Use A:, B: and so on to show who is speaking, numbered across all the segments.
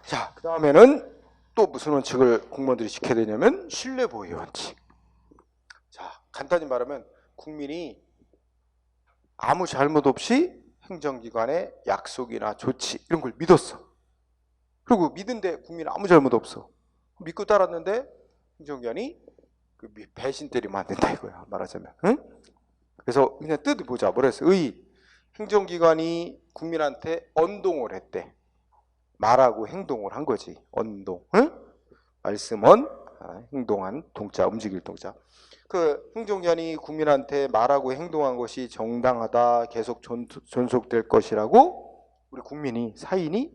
A: 자, 그 다음에는 또 무슨 원칙을 공무원들이 지켜야 되냐면 신뢰보호 원칙. 자, 간단히 말하면 국민이 아무 잘못 없이 행정기관의 약속이나 조치 이런 걸 믿었어. 그리고 믿은데 국민은 아무 잘못 없어. 믿고 따랐는데 행정기관이 그 배신 때리면 안 된다 이거야, 말하자면. 응? 그래서 그냥 뜻을 보자. 뭐라 했어? 행정기관이 국민한테 언동을 했대. 말하고 행동을 한 거지. 언동. 응? 말씀은 행동한 동자, 움직일 동자. 그 행정기관이 국민한테 말하고 행동한 것이 정당하다, 계속 존속될 것이라고 우리 국민이, 사인이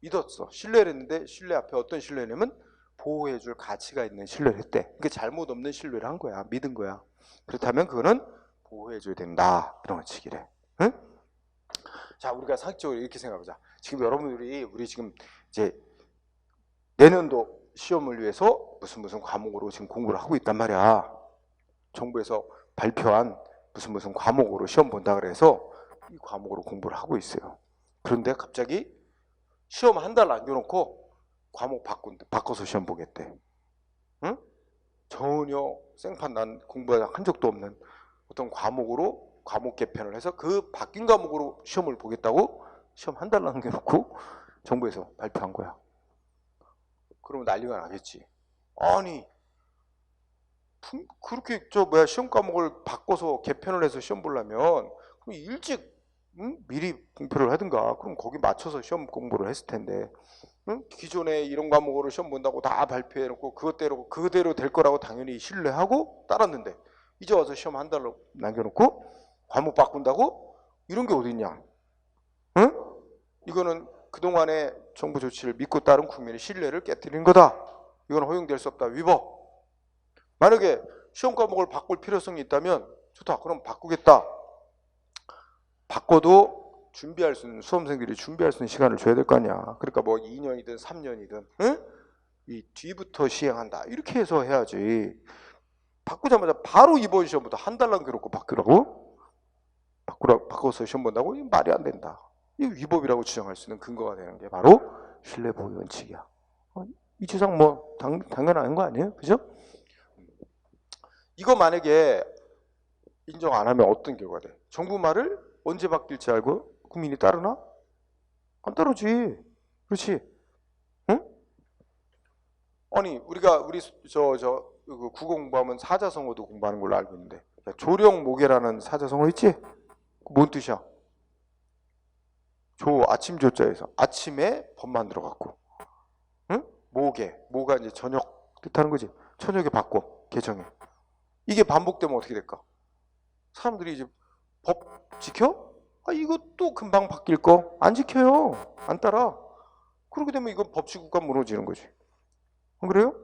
A: 믿었어. 신뢰를 했는데 신뢰 앞에 어떤 신뢰냐면 보호해줄 가치가 있는 신뢰를 했대. 그게 잘못 없는 신뢰를 한 거야. 믿은 거야. 그렇다면 그거는 보호해줘야 된다. 이런 원칙이래. 응? 자, 우리가 상식적으로 이렇게 생각해보자. 지금 여러분들이 우리 지금 이제 내년도 시험을 위해서 무슨 과목으로 지금 공부를 하고 있단 말이야. 정부에서 발표한 무슨 과목으로 시험 본다 그래서 이 과목으로 공부를 하고 있어요. 그런데 갑자기 시험 한 달 남겨놓고 과목 바꿔서 시험 보겠대. 응? 전혀 생판 난 공부한 적도 없는 어떤 과목으로 과목 개편을 해서 그 바뀐 과목으로 시험을 보겠다고 시험 한 달 남겨놓고 정부에서 발표한 거야. 그러면 난리가 나겠지. 아니 그렇게 시험 과목을 바꿔서 개편을 해서 시험 보려면 그럼 일찍 미리 공표를 하든가. 그럼 거기 맞춰서 시험 공부를 했을 텐데 기존에 이런 과목으로 시험 본다고 다 발표해놓고 그대로 될 거라고 당연히 신뢰하고 따랐는데 이제 와서 시험 한 달로 남겨놓고 과목 바꾼다고? 이런 게 어딨냐? 응? 이거는 그동안의 정부 조치를 믿고 따른 국민의 신뢰를 깨뜨린 거다. 이건 허용될 수 없다. 위법. 만약에 시험 과목을 바꿀 필요성이 있다면 좋다. 그럼 바꾸겠다. 바꿔도 준비할 수 있는, 수험생들이 준비할 수 있는 시간을 줘야 될 거 아니야. 그러니까 뭐 2년이든 3년이든 응? 이 뒤부터 시행한다. 이렇게 해서 해야지. 바꾸자마자 바로 이번 시험부터 한 달 남겨놓고 바꿔서 시험 본다고? 이거 말이 안 된다. 이거 위법이라고 주장할 수 있는 근거가 되는 게 바로 신뢰보호 원칙이야. 이 주장 뭐 당연한 거 아니에요? 그죠? 이거 만약에 인정 안 하면 어떤 결과가 돼? 정부 말을 언제 바뀔지 알고 국민이 따르나? 안 따르지. 그렇지? 응? 아니 우리 그 국어 공부하면 사자성어도 공부하는 걸로 알고 있는데 조령모계라는 사자성어 있지? 뭔 뜻이야? 아침 조자에서 아침에 법만 들어갔고, 응? 모가 이제 저녁 뜻하는 거지. 저녁에 바꿔 개정해. 이게 반복되면 어떻게 될까? 사람들이 이제 법 지켜? 이것도 금방 바뀔 거 안 지켜요. 안 따라. 그렇게 되면 이건 법치국가 무너지는 거지. 안 그래요?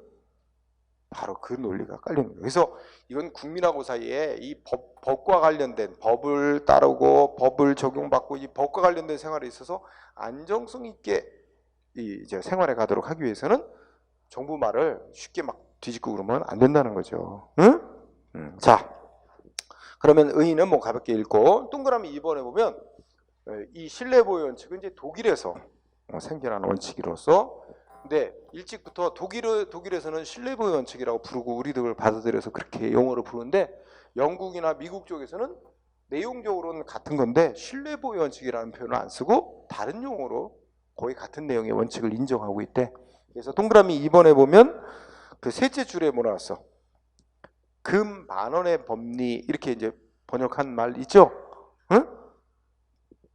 A: 바로 그 논리가 깔리는 거예요. 그래서 이건 국민하고 사이에 이 법과 관련된 법을 따르고 법을 적용받고 이 법과 관련된 생활에 있어서 안정성 있게 이제 생활에 가도록 하기 위해서는 정부 말을 쉽게 막 뒤집고 그러면 안 된다는 거죠. 응? 자, 그러면 의의는 뭐 가볍게 읽고 동그라미 2번에 보면 이 신뢰보호 원칙은 이제 독일에서 생겨난 원칙으로서 근데 일찍부터 독일에서는 신뢰보호 원칙이라고 부르고 우리들 받아들여서 그렇게 용어로 부르는데 영국이나 미국 쪽에서는 내용적으로는 같은 건데 신뢰보호 원칙이라는 표현을 안 쓰고 다른 용어로 거의 같은 내용의 원칙을 인정하고 있대. 그래서 동그라미 2번에 보면 그 셋째 줄에 뭐 나왔어? 금 10,000원의 법리 이렇게 이제 번역한 말 있죠? 응?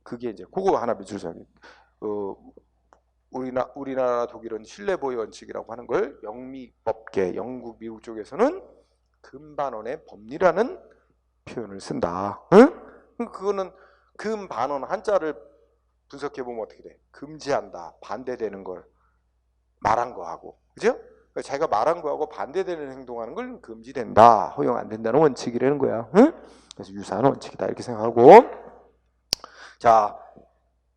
A: 그게 이제 그거 하나 밑줄 서기. 우리나라 독일은 신뢰보호 원칙이라고 하는 걸 영미법계 영국 미국 쪽에서는 금반원의 법리라는 표현을 쓴다. 응? 그거는 금반원 한자를 분석해 보면 어떻게 돼? 금지한다, 반대되는 걸 말한 거하고, 그죠? 그러니까 자기가 말한 거하고 반대되는 행동하는 걸 금지된다, 허용 안 된다는 원칙이라는 거야. 응? 그래서 유사한 원칙이다 이렇게 생각하고, 자.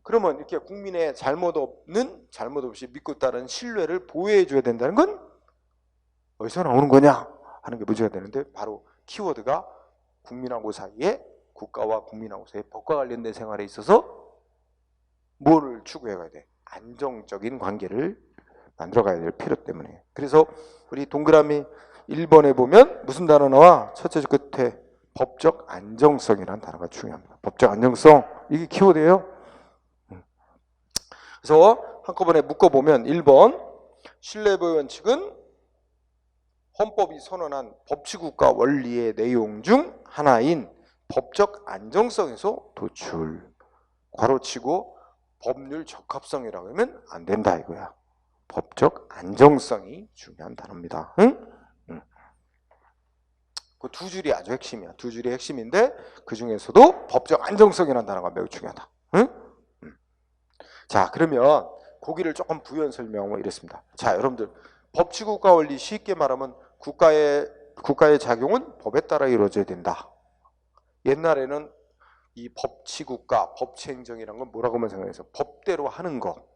A: 그러면 이렇게 국민의 잘못 없이 믿고 따른 신뢰를 보호해줘야 된다는 건 어디서 나오는 거냐 하는 게 문제가 되는데 바로 키워드가 국민하고 사이에 국가와 국민하고 사이에 법과 관련된 생활에 있어서 뭐를 추구해 가야 돼? 안정적인 관계를 만들어가야 될 필요 때문에. 그래서 우리 동그라미 1번에 보면 무슨 단어 나와? 첫째 줄 끝에 법적 안정성이라는 단어가 중요합니다. 법적 안정성, 이게 키워드예요. 그래서 한꺼번에 묶어보면 1번 신뢰보유 원칙은 헌법이 선언한 법치국가 원리의 내용 중 하나인 법적 안정성에서 도출. 괄호치고 법률 적합성이라고 하면 안 된다 이거야. 법적 안정성이 중요한 단어입니다. 응? 그 두 줄이 아주 핵심이야. 두 줄이 핵심인데 그 중에서도 법적 안정성이라는 단어가 매우 중요하다. 응? 자, 그러면 거기를 조금 부연 설명을 이랬습니다. 자, 여러분들 법치국가 원리 쉽게 말하면 국가의 작용은 법에 따라 이루어져야 된다. 옛날에는 이 법치국가, 법치행정이란 건 뭐라고만 생각해서 법대로 하는 거,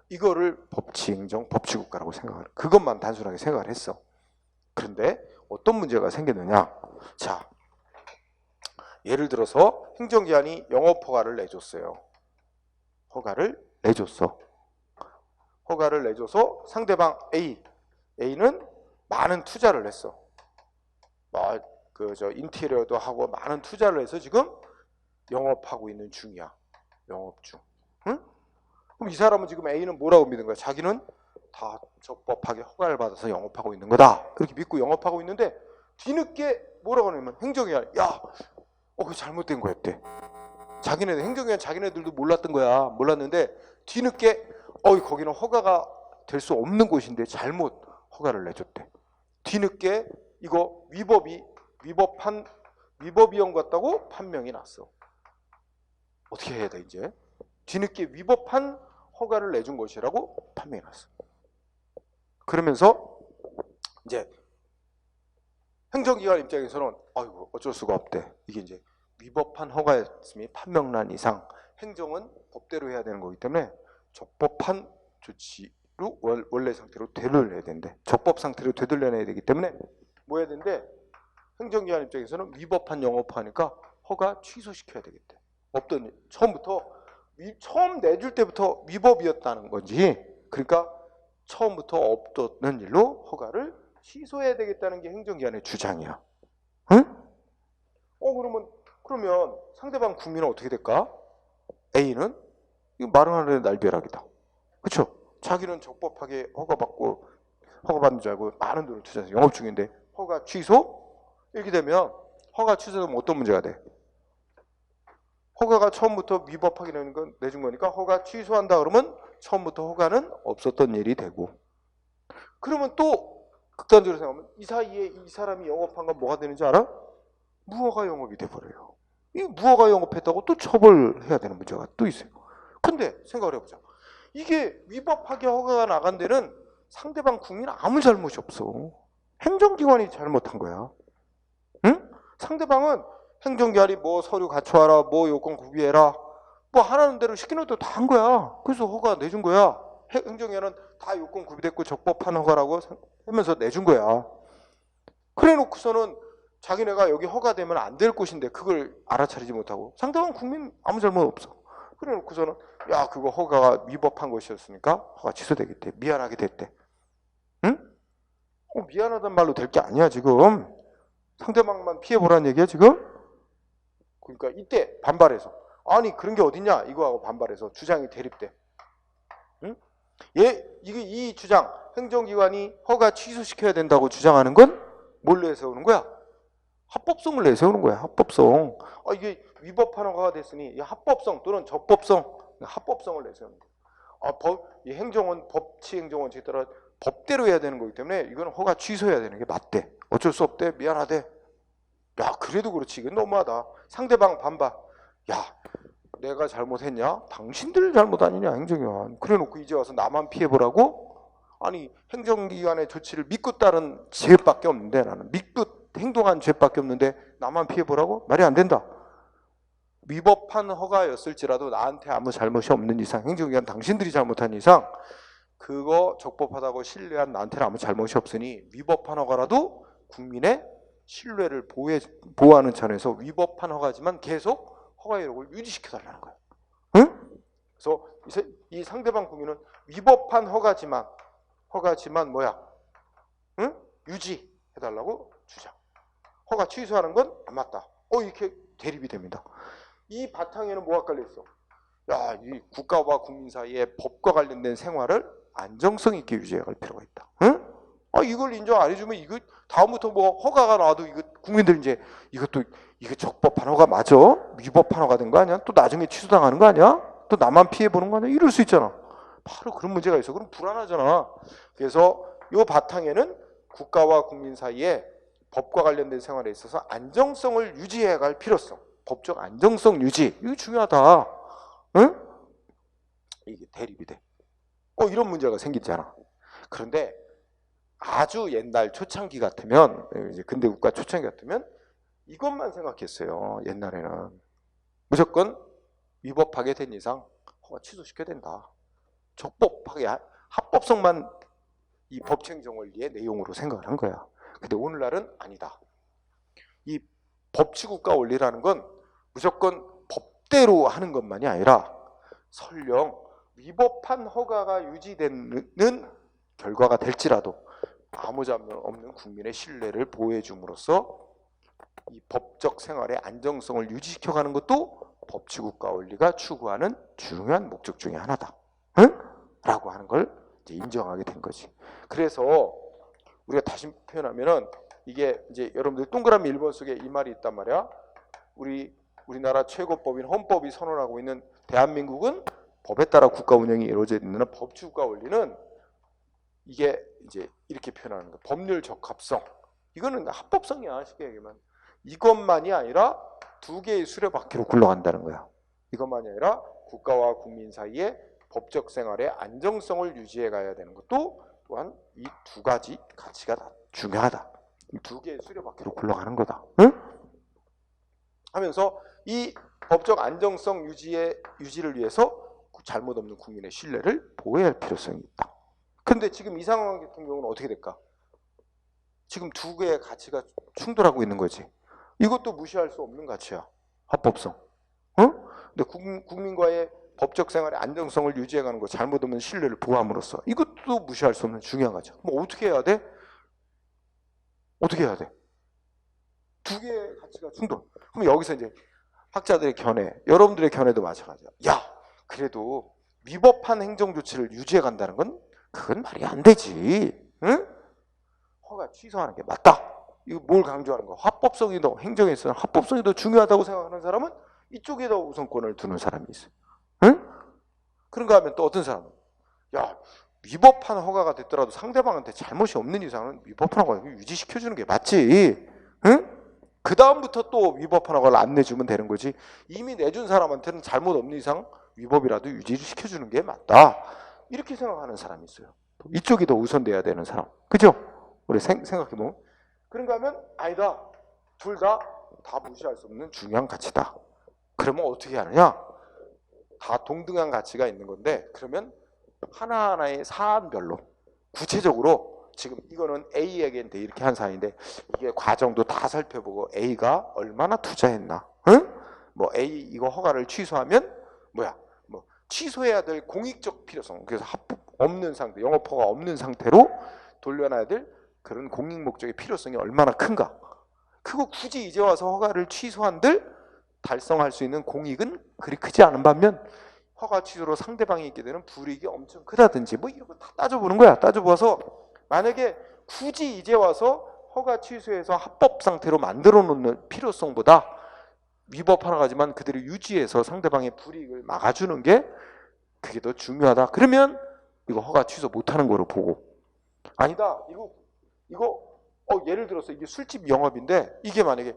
A: 이거를 법치행정, 법치국가라고 생각을, 그것만 단순하게 생각을 했어. 그런데 어떤 문제가 생겼느냐? 자, 예를 들어서 행정기관이 영업허가를 내줬어요. 허가를 내줘서 상대방 A는 많은 투자를 했어. 인테리어도 하고 많은 투자를 해서 지금 영업하고 있는 중이야. 영업 중. 응? 그럼 이 사람은 지금 A는 뭐라고 믿는 거야? 자기는 다 적법하게 허가를 받아서 영업하고 있는 거다. 그렇게 믿고 영업하고 있는데 뒤늦게 뭐라고 하냐면 행정기관이 그거 잘못된 거였대. 행정기관 자기네들도 몰랐던 거야. 몰랐는데 뒤늦게 거기는 허가가 될 수 없는 곳인데 잘못 허가를 내줬대. 뒤늦게 이거 위법이형 같다고 판명이 났어. 어떻게 해야 돼 이제? 뒤늦게 위법한 허가를 내준 것이라고 판명이 났어. 그러면서 이제 행정기관 입장에서는 어쩔 수가 없대. 이게 이제 위법한 허가였음이 판명난 이상 행정은 법대로 해야 되는 거기 때문에 적법한 조치로 원래 상태로 되돌려야 된대. 적법 상태로 되돌려내야 되기 때문에 뭐 해야 된대? 행정기관 입장에서는 위법한 영업하니까 허가 취소시켜야 되겠대. 처음 내줄 때부터 위법이었다는 건지, 그러니까 처음부터 없던 일로 허가를 취소해야 되겠다는 게 행정기관의 주장이야. 응? 그러면 상대방 국민은 어떻게 될까? A는 이거 말은 하는데 날벼락이다. 그렇죠? 자기는 적법하게 허가받는 줄 알고 많은 돈을 투자해서 영업 중인데 허가 취소? 이렇게 되면 허가 취소되면 어떤 문제가 돼? 허가가 처음부터 위법하게 내준 거니까 허가 취소한다 그러면 처음부터 허가는 없었던 일이 되고, 그러면 또 극단적으로 생각하면 이 사이에 이 사람이 영업한 건 뭐가 되는지 알아? 무허가 영업이 돼버려요. 이 무허가 영업했다고 또 처벌해야 되는 문제가 또 있어요. 근데 생각을 해보자. 이게 위법하게 허가가 나간 데는 상대방 국민은 아무 잘못이 없어. 행정기관이 잘못한 거야. 응? 상대방은 행정기관이 뭐 서류 갖춰와라, 뭐 요건 구비해라, 뭐 하라는 대로 시키는 대로 다 한 거야. 그래서 허가 내준 거야. 행정기관은 다 요건 구비됐고 적법한 허가라고 하면서 내준 거야. 그래 놓고서는 자기네가 여기 허가되면 안 될 곳인데 그걸 알아차리지 못하고 상대방 국민 아무 잘못 없어. 그래 놓고서는 그거 허가가 위법한 것이었으니까 허가 취소되겠대. 미안하게 됐대. 응? 미안하단 말로 될 게 아니야 지금. 상대방만 피해보라는 얘기야 지금. 그러니까 이때 반발해서 그런 게 어딨냐 이거하고 반발해서 주장이 대립돼. 응? 이 주장, 행정기관이 허가 취소시켜야 된다고 주장하는 건 뭘 내세우는 거야? 합법성을 내세우는 거야. 합법성. 이게 위법한 허가가 됐으니 이 합법성 또는 적법성, 합법성을 내세우는 거야. 이 행정은 법치행정원 따라 법대로 해야 되는 거기 때문에 이건 허가 취소해야 되는 게 맞대. 어쩔 수 없대. 미안하대. 그래도 그렇지. 이건 너무하다. 상대방 반발. 내가 잘못했냐? 당신들 잘못 아니냐 행정기관. 그래놓고 이제 와서 나만 피해보라고? 행정기관의 조치를 믿고 따른 죄밖에 없는데, 나는 믿고 행동한 죄밖에 없는데 나만 피해보라고? 말이 안 된다. 위법한 허가였을지라도 나한테 아무 잘못이 없는 이상, 행정기관 당신들이 잘못한 이상 그거 적법하다고 신뢰한 나한테는 아무 잘못이 없으니 위법한 허가라도 국민의 신뢰를 보호하는 차원에서 위법한 허가지만 계속 허가 이력을 유지시켜달라는 거예요. 응? 그래서 이 상대방 국민은 위법한 허가지만 뭐야? 응? 유지해달라고 주장. 허가 취소하는 건 안 맞다. 이렇게 대립이 됩니다. 이 바탕에는 뭐가 깔려 있어? 야, 이 국가와 국민 사이에 법과 관련된 생활을 안정성 있게 유지해 갈 필요가 있다. 응? 이걸 인정 안 해주면 이거 다음부터 뭐 허가가 나와도 이거 국민들 이제 이거 적법한 허가 맞아? 위법한 허가 된 거 아니야? 또 나중에 취소당하는 거 아니야? 또 나만 피해 보는 거 아니야? 이럴 수 있잖아. 바로 그런 문제가 있어. 그럼 불안하잖아. 그래서 이 바탕에는 국가와 국민 사이에 법과 관련된 생활에 있어서 안정성을 유지해 갈 필요성, 법적 안정성 유지, 이거 중요하다. 응? 이게 대립이 돼. 이런 문제가 생기잖아. 그런데 아주 옛날 초창기 같으면, 이제 근대 국가 초창기 같으면 이것만 생각했어요. 옛날에는 무조건 위법하게 된 이상 허가 취소시켜야 된다. 적법하게 합법성만 이 법행정 원리의 내용으로 생각을 한 거야. 근데 오늘날은 아니다. 이 법치국가 원리라는 건 무조건 법대로 하는 것만이 아니라 설령 위법한 허가가 유지되는 결과가 될지라도 아무 잘못 없는 국민의 신뢰를 보호해 줌으로써 이 법적 생활의 안정성을 유지시켜가는 것도 법치국가 원리가 추구하는 중요한 목적 중에 하나다. 응? 라고 하는 걸 이제 인정하게 된 거지. 그래서 우리가 다시 표현하면은 이게 이제 여러분들 동그라미 1번 속에 이 말이 있단 말이야. 우리나라 최고법인 헌법이 선언하고 있는 대한민국은 법에 따라 국가 운영이 이루어져 있는 법치국가 원리는 이게 이제 이렇게 표현하는 거야. 법률 적합성. 이거는 합법성이야. 쉽게 얘기하면. 이것만이 아니라 두 개의 수레바퀴로 굴러간다는 거야. 이것만이 아니라 국가와 국민 사이에 법적 생활의 안정성을 유지해 가야 되는 것도 또한 이 두 가지 가치가 다 중요하다. 이 두 개의 수레바퀴로 굴러가는 거다. 응? 하면서 이 법적 안정성 유지를 위해서 잘못 없는 국민의 신뢰를 보호해야 할 필요성이 있다. 근데 지금 이 상황 같은 경우는 어떻게 될까? 지금 두 개의 가치가 충돌하고 있는 거지. 이것도 무시할 수 없는 가치야. 합법성. 응? 근데 국민과의 법적 생활의 안정성을 유지해가는 거, 잘못 없는 신뢰를 보호함으로써 이것도 무시할 수 없는 중요한 가치. 뭐 어떻게 해야 돼? 어떻게 해야 돼? 두 개의 가치가 충돌. 그럼 여기서 이제 학자들의 견해, 여러분들의 견해도 마찬가지야. 야, 그래도 위법한 행정 조치를 유지해 간다는 건 그건 말이 안 되지. 응? 허가 취소하는 게 맞다. 이거 뭘 강조하는 거야? 합법성이 더, 행정에 있어서 합법성이 더 중요하다고 생각하는 사람은 이쪽에 더 우선권을 두는 사람이 있어요. 응? 그런가 하면 또 어떤 사람은 야, 위법한 허가가 됐더라도 상대방한테 잘못이 없는 이상은 위법한 허가를 유지시켜주는 게 맞지. 응? 그 다음부터 또 위법한 허가를 안 내주면 되는 거지. 이미 내준 사람한테는 잘못 없는 이상 위법이라도 유지시켜주는 게 맞다. 이렇게 생각하는 사람이 있어요. 이쪽이 더 우선돼야 되는 사람. 그죠? 우리 생각해보면. 그런가 하면 아니다. 둘 다 무시할 수 없는 중요한 가치다. 그러면 어떻게 하느냐? 다 동등한 가치가 있는 건데 그러면 하나하나의 사안별로 구체적으로 지금 이거는 A에겐 돼 이렇게 한 사안인데 이게 과정도 다 살펴보고 A가 얼마나 투자했나? 응? 뭐 A 이거 허가를 취소하면 뭐야? 뭐 취소해야 될 공익적 필요성. 그래서 합법 없는 상태, 영업 허가 없는 상태로 돌려놔야 될 그런 공익 목적의 필요성이 얼마나 큰가? 그거 굳이 이제 와서 허가를 취소한들 달성할 수 있는 공익은 그리 크지 않은 반면 허가 취소로 상대방이 있게 되는 불이익이 엄청 크다든지 뭐 이런 거 다 따져보는 거야. 따져보아서 만약에 굳이 이제 와서 허가 취소해서 합법 상태로 만들어 놓는 필요성보다 위법 하나 가지만 그대로 유지해서 상대방의 불이익을 막아주는 게 그게 더 중요하다. 그러면 이거 허가 취소 못하는 거로 보고 아니다. 이거 예를 들어서 이게 술집 영업인데 이게 만약에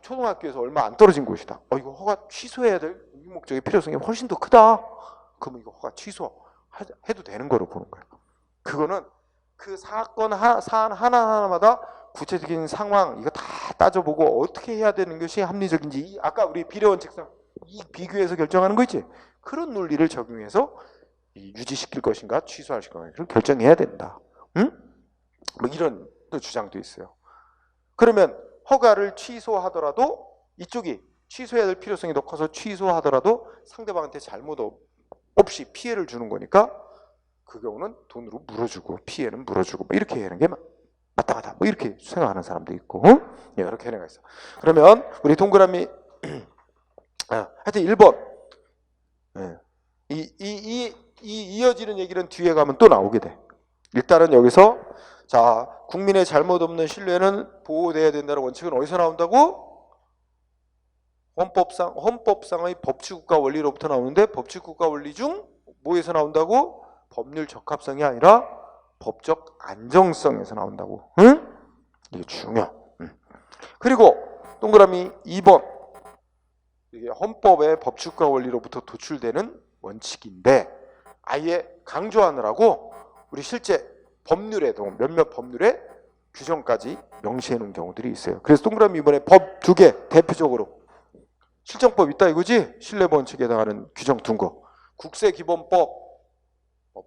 A: 초등학교에서 얼마 안 떨어진 곳이다. 이거 허가 취소해야 될 목적의 필요성이 훨씬 더 크다. 그러면 이거 허가 취소해도 되는 거로 보는 거예요. 그거는 그 사안 하나하나마다 구체적인 상황 이거 다 따져보고 어떻게 해야 되는 것이 합리적인지 아까 우리 비례원칙상 이 비교해서 결정하는 거 있지. 그런 논리를 적용해서 유지시킬 것인가 취소할 것인가 결정해야 된다. 응? 뭐 이런 또 주장도 있어요. 그러면 허가를 취소하더라도 이쪽이 취소해야 될 필요성이 더 커서 취소하더라도 상대방한테 잘못 없이 피해를 주는 거니까 그 경우는 돈으로 물어주고 피해는 물어주고 뭐 이렇게 하는 게 마땅하다. 뭐 이렇게 생각하는 사람도 있고, 예, 이렇게 하는 거 있어. 그러면 우리 동그라미 하여튼 1번. 예. 이 이어지는 얘기는 뒤에 가면 또 나오게 돼. 일단은 여기서 자, 국민의 잘못 없는 신뢰는 보호돼야 된다는 원칙은 어디서 나온다고? 헌법상의 법치국가 원리로부터 나오는데 법치국가 원리 중 뭐에서 나온다고? 법률 적합성이 아니라 법적 안정성에서 나온다고. 응? 이게 중요. 그리고 동그라미 2번. 이게 헌법의 법치국가 원리로부터 도출되는 원칙인데 아예 강조하느라고 우리 실제 법률에도 몇몇 법률에 규정까지 명시해 놓은 경우들이 있어요. 그래서 동그라미 이번에 법 2개 대표적으로 실정법 있다 이거지? 신뢰원칙에 해당하는 규정 둔 거. 국세기본법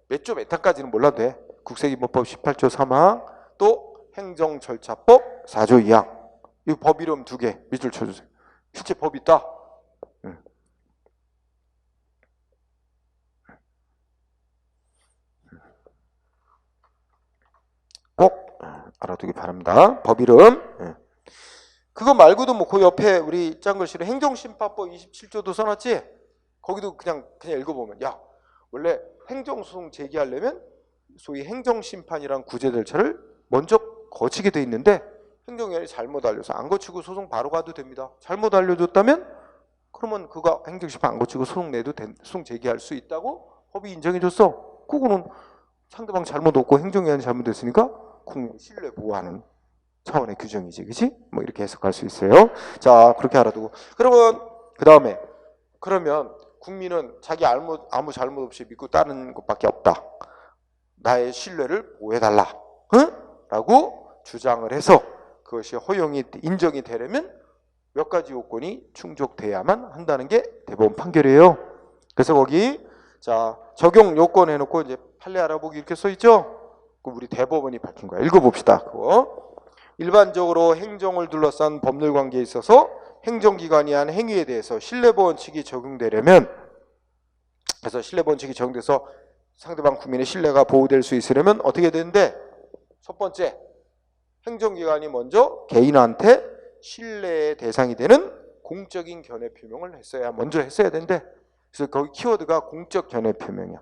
A: 몇 조 몇 항까지는 몰라도 돼. 국세기본법 18조 3항 또 행정절차법 4조 2항. 이 법 이름 2개 밑줄 쳐주세요. 실제 법 있다. 꼭 알아두기 바랍니다. 법 이름. 그거 말고도 뭐 그 옆에 우리 짠 글씨로 행정심판법 27조도 써놨지? 거기도 그냥 읽어보면 야 원래 행정소송 제기하려면 소위 행정심판이란 구제절차를 먼저 거치게 돼 있는데 행정위원이 잘못 알려서 안 거치고 소송 바로 가도 됩니다. 잘못 알려줬다면 그러면 그거 행정심판 안 거치고 소송 내도 소송 제기할 수 있다고 법이 인정해줬어. 그거는 상대방 잘못 없고 행정위원이 잘못됐으니까 국민 신뢰 보호하는 차원의 규정이지, 그치? 뭐 이렇게 해석할 수 있어요. 자, 그렇게 알아두고. 그러면 그 다음에 그러면 국민은 자기 아무 잘못 없이 믿고 따르는 것밖에 없다. 나의 신뢰를 보호해달라. 응? 라고 주장을 해서 그것이 허용이 인정이 되려면 몇 가지 요건이 충족돼야만 한다는 게 대법원 판결이에요. 그래서 거기 자 적용 요건 해놓고 이제 판례 알아보기 이렇게 써 있죠. 그럼 우리 대법원이 밝힌 거야. 읽어봅시다. 그거. 일반적으로 행정을 둘러싼 법률 관계에 있어서 행정기관이 한 행위에 대해서 신뢰보원칙이 적용되려면 그래서 신뢰보원칙이 적용돼서 상대방 국민의 신뢰가 보호될 수 있으려면 어떻게 되는데 첫 번째 행정기관이 먼저 개인한테 신뢰의 대상이 되는 공적인 견해 표명을 먼저 했어야 된대. 그래서 거기 키워드가 공적 견해 표명이야.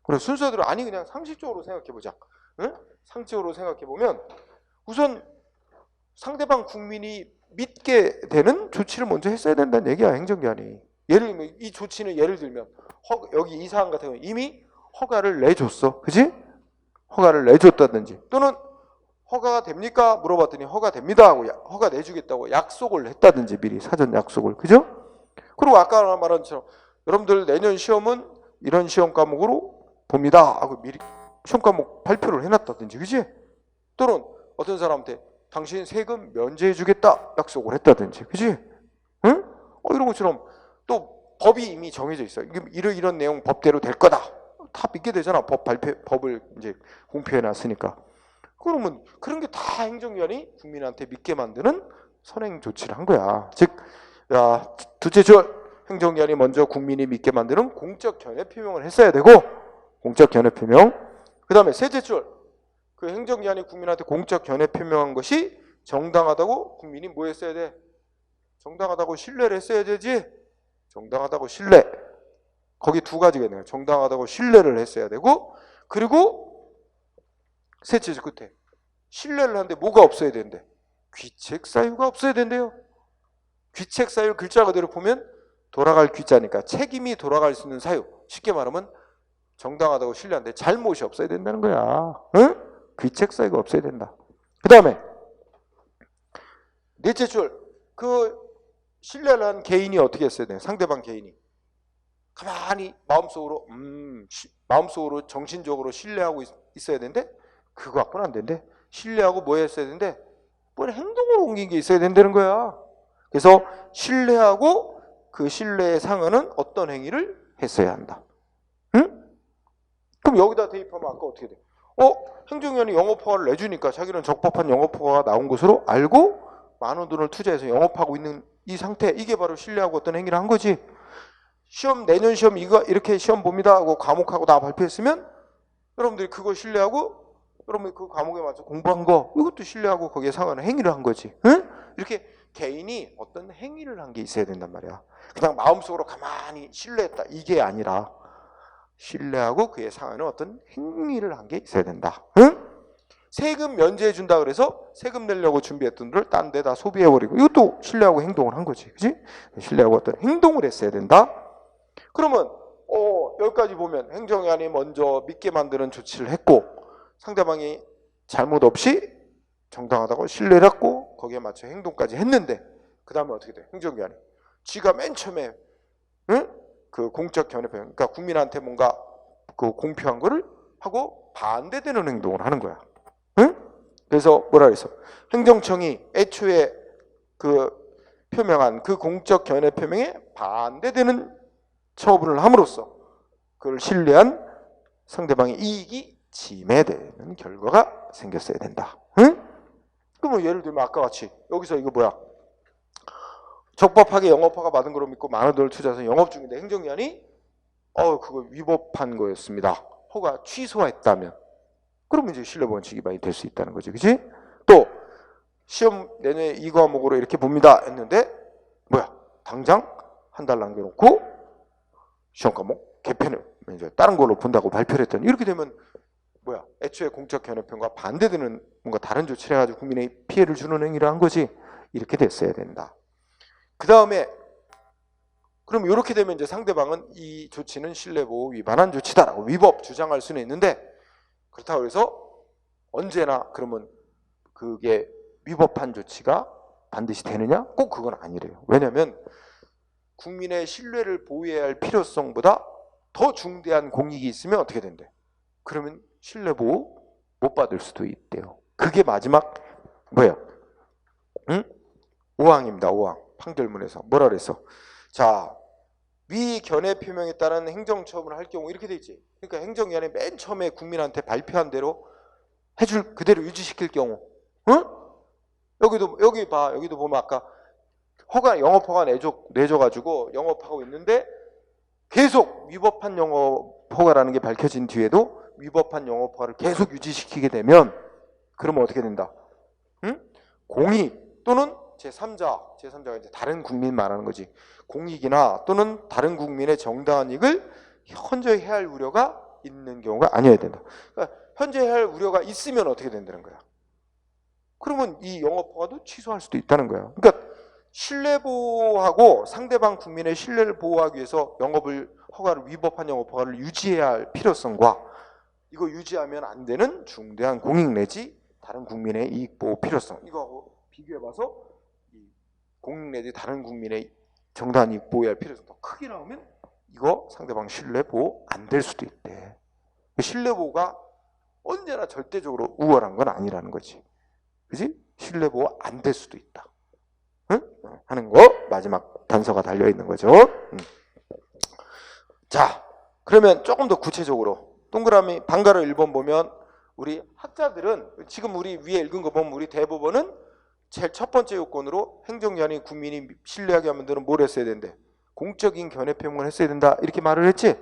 A: 그리고 순서대로 아니 그냥 상식적으로 생각해보자. 응? 상식적으로 생각해보면 우선 상대방 국민이 믿게 되는 조치를 먼저 했어야 된다는 얘기야. 행정기관이. 예를 들면 이 조치는 예를 들면 여기 이 사안 같은 경우 이미 허가를 내줬어. 그지? 허가를 내줬다든지 또는 허가가 됩니까? 물어봤더니 허가됩니다 하고 허가 내주겠다고 약속을 했다든지 미리 사전 약속을. 그죠? 그리고 아까 말한 것처럼 여러분들 내년 시험은 이런 시험 과목으로 봅니다 하고 미리 시험 과목 발표를 해놨다든지. 그지? 또는 어떤 사람한테 당신 세금 면제해 주겠다 약속을 했다든지. 그지? 응? 이런 것처럼 또 법이 이미 정해져 있어요. 이런 내용 법대로 될 거다. 다 믿게 되잖아. 법을 이제 공표해 놨으니까. 그러면 그런 게 다 행정기관이 국민한테 믿게 만드는 선행 조치를 한 거야. 즉, 둘째 줄 행정기관이 먼저 국민이 믿게 만드는 공적 견해 표명을 했어야 되고 공적 견해 표명. 그 다음에 셋째 줄 그 행정기관이 국민한테 공적 견해 표명한 것이 정당하다고 국민이 뭐 했어야 돼? 정당하다고 신뢰를 했어야 되지. 정당하다고 신뢰. 거기 두 가지가 있네요. 정당하다고 신뢰를 했어야 되고 그리고 셋째 줄 끝에 신뢰를 하는데 뭐가 없어야 되는데? 귀책 사유가 없어야 된대요. 귀책 사유 글자 그대로 보면 돌아갈 귀자니까 책임이 돌아갈 수 있는 사유. 쉽게 말하면 정당하다고 신뢰하는데 잘못이 없어야 된다는 거야. 응? 귀책 사유가 없어야 된다. 그 다음에 넷째 줄 그 신뢰를 한 개인이 어떻게 했어야 돼? 상대방 개인이 가만히 마음속으로 정신적으로 신뢰하고 있어야 되는데 그거 갖고는 안 된대. 신뢰하고 뭐 했어야 되는데 뭐 행동으로 옮긴 게 있어야 된다는 거야. 그래서 신뢰하고 그 신뢰에 상하는 어떤 행위를 했어야 한다. 응? 그럼 여기다 대입하면 아까 어떻게 돼? 행정위원이 영업허가를 내주니까 자기는 적법한 영업허가가 나온 것으로 알고 많은 돈을 투자해서 영업하고 있는 이 상태, 이게 바로 신뢰하고 어떤 행위를 한 거지. 시험 내년 시험 이거 이렇게 시험 봅니다 하고 과목하고 다 발표했으면 여러분들이 그거 신뢰하고 여러분이 그 과목에 맞춰 공부한 거 이것도 신뢰하고 거기에 상하는 행위를 한 거지. 응? 이렇게 개인이 어떤 행위를 한 게 있어야 된단 말이야. 그냥 마음속으로 가만히 신뢰했다 이게 아니라 신뢰하고 그에 상하는 어떤 행위를 한 게 있어야 된다. 응? 세금 면제해 준다 그래서 세금 내려고 준비했던 돈을 딴 데다 소비해 버리고 이것도 신뢰하고 행동을 한 거지. 그지? 신뢰하고 어떤 행동을 했어야 된다. 그러면 여기까지 보면 행정위원이 먼저 믿게 만드는 조치를 했고 상대방이 잘못 없이 정당하다고 신뢰를 했고 거기에 맞춰 행동까지 했는데 그 다음에 어떻게 돼? 행정위원이 지가 맨 처음에 그 공적 견해표 그러니까 국민한테 뭔가 그 공표한 거를 하고 반대되는 행동을 하는 거야. 응? 그래서 뭐라 그랬어? 행정청이 애초에 그 표명한 그 공적 견해 표명에 반대되는 처분을 함으로써 그걸 신뢰한 상대방의 이익이 침해되는 결과가 생겼어야 된다. 응? 그럼 예를 들면 아까 같이 여기서 이거 뭐야? 적법하게 영업허가 받은 거로 믿고 많은 돈을 투자해서 영업 중인데 행정위원이 그거 위법한 거였습니다. 허가 취소했다면 그러면 이제 신뢰원칙 위반이 될 수 있다는 거지. 그치? 또 시험 내년에 이 과목으로 이렇게 봅니다 했는데 뭐야? 당장 한 달 남겨놓고 시험 과목 개편을 이제 다른 걸로 본다고 발표를 했더니 이렇게 되면 뭐야? 애초에 공적 견해편과 반대되는 뭔가 다른 조치를 해가지고 국민의 피해를 주는 행위를 한 거지. 이렇게 됐어야 된다. 그 다음에 그럼 이렇게 되면 이제 상대방은 이 조치는 신뢰보호 위반한 조치다라고 위법 주장할 수는 있는데 그렇다고 해서 언제나 그러면 그게 위법한 조치가 반드시 되느냐? 꼭 그건 아니래요. 왜냐하면 국민의 신뢰를 보호해야 할 필요성보다 더 중대한 공익이 있으면 어떻게 된대? 그러면 신뢰보호 못 받을 수도 있대요. 그게 마지막 뭐예요? 응? 5항입니다. 5항. 판결문에서 뭐라 그랬어? 자, 위 견해 표명에 따른 행정처분을 할 경우 이렇게 돼 있지. 그러니까 행정위원회 맨 처음에 국민한테 발표한 대로 해줄 그대로 유지시킬 경우, 응? 여기 봐. 여기도 보면 아까 영업허가 내줘가지고 영업하고 있는데 계속 위법한 영업허가라는 게 밝혀진 뒤에도 위법한 영업허가를 계속 유지시키게 되면 그러면 어떻게 된다? 응? 공익 또는 제3자가 이제 다른 국민 말하는 거지. 공익이나 또는 다른 국민의 정당한 이익을 현저해야 할 우려가 있는 경우가 아니어야 된다. 그러니까 현저해야 할 우려가 있으면 어떻게 된다는 거야? 그러면 이 영업허가도 취소할 수도 있다는 거야. 그러니까 신뢰보호하고 상대방 국민의 신뢰를 보호하기 위해서 허가를 위법한 영업허가를 유지해야 할 필요성과 이거 유지하면 안 되는 중대한 공익 내지 다른 국민의 이익 보호 필요성 이거하고 비교해봐서 공익 내지 다른 국민의 정당한 이익 보호해야 할 필요성 더 크게 나오면 이거 상대방 신뢰 보호 안 될 수도 있대. 신뢰 보호가 언제나 절대적으로 우월한 건 아니라는 거지. 그지? 신뢰 보호 안 될 수도 있다. 응? 하는 거 마지막 단서가 달려 있는 거죠. 자, 그러면 조금 더 구체적으로 동그라미 방가로 1번 보면 우리 학자들은 지금 우리 위에 읽은 거 보면 우리 대법원은 제일 첫 번째 요건으로 행정위원회 국민이 신뢰하게 하면 되는 뭘 했어야 된대? 공적인 견해 표명을 했어야 된다 이렇게 말을 했지.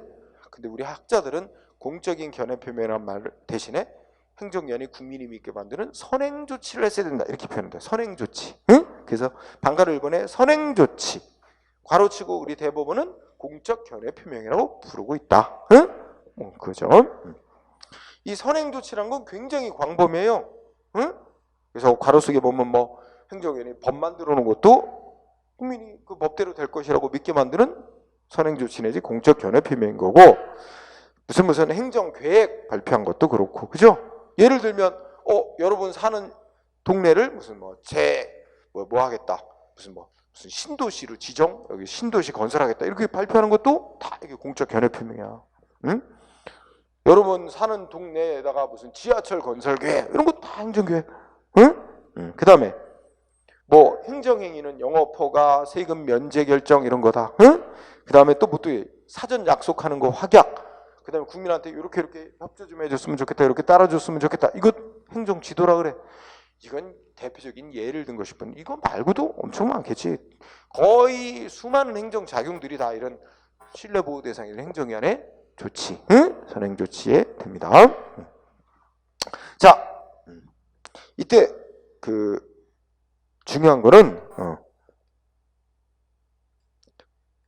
A: 근데 우리 학자들은 공적인 견해 표명이라는 말 대신에 행정위원회 국민이 믿게 만드는 선행조치를 했어야 된다 이렇게 표현한다. 선행조치. 응? 그래서 방가로 1번에 선행조치 괄호치고 우리 대법원은 공적 견해 표명이라고 부르고 있다. 응? 그죠? 이 선행조치란 건 굉장히 광범위해요. 응? 그래서 괄호 속에 보면 뭐 행정위원회 법 만들어 놓은 것도 국민이 그 법대로 될 것이라고 믿게 만드는 선행조치 내지 공적 견해 표명인 거고 무슨 행정계획 발표한 것도 그렇고 그죠? 예를 들면 여러분 사는 동네를 무슨 뭐 하겠다 무슨 신도시로 지정 여기 신도시 건설하겠다 이렇게 발표하는 것도 다 이게 공적 견해 표명이야. 응? 여러분 사는 동네에다가 무슨 지하철 건설 계획 이런 거 다 행정계획. 응? 그 다음에 뭐 행정행위는 영업허가, 세금 면제 결정 이런 거다. 응? 그 다음에 또 사전 약속하는 거 확약. 그 다음에 국민한테 이렇게 협조 좀 해줬으면 좋겠다. 이렇게 따라줬으면 좋겠다. 이거 행정지도라 그래. 이건 대표적인 예를 든 것일 뿐. 이거 말고도 엄청 많겠지. 거의 수많은 행정작용들이 다 이런 신뢰보호 대상이 된 행정기관의 조치, 선행조치에 됩니다. 자, 이때 그 중요한 거는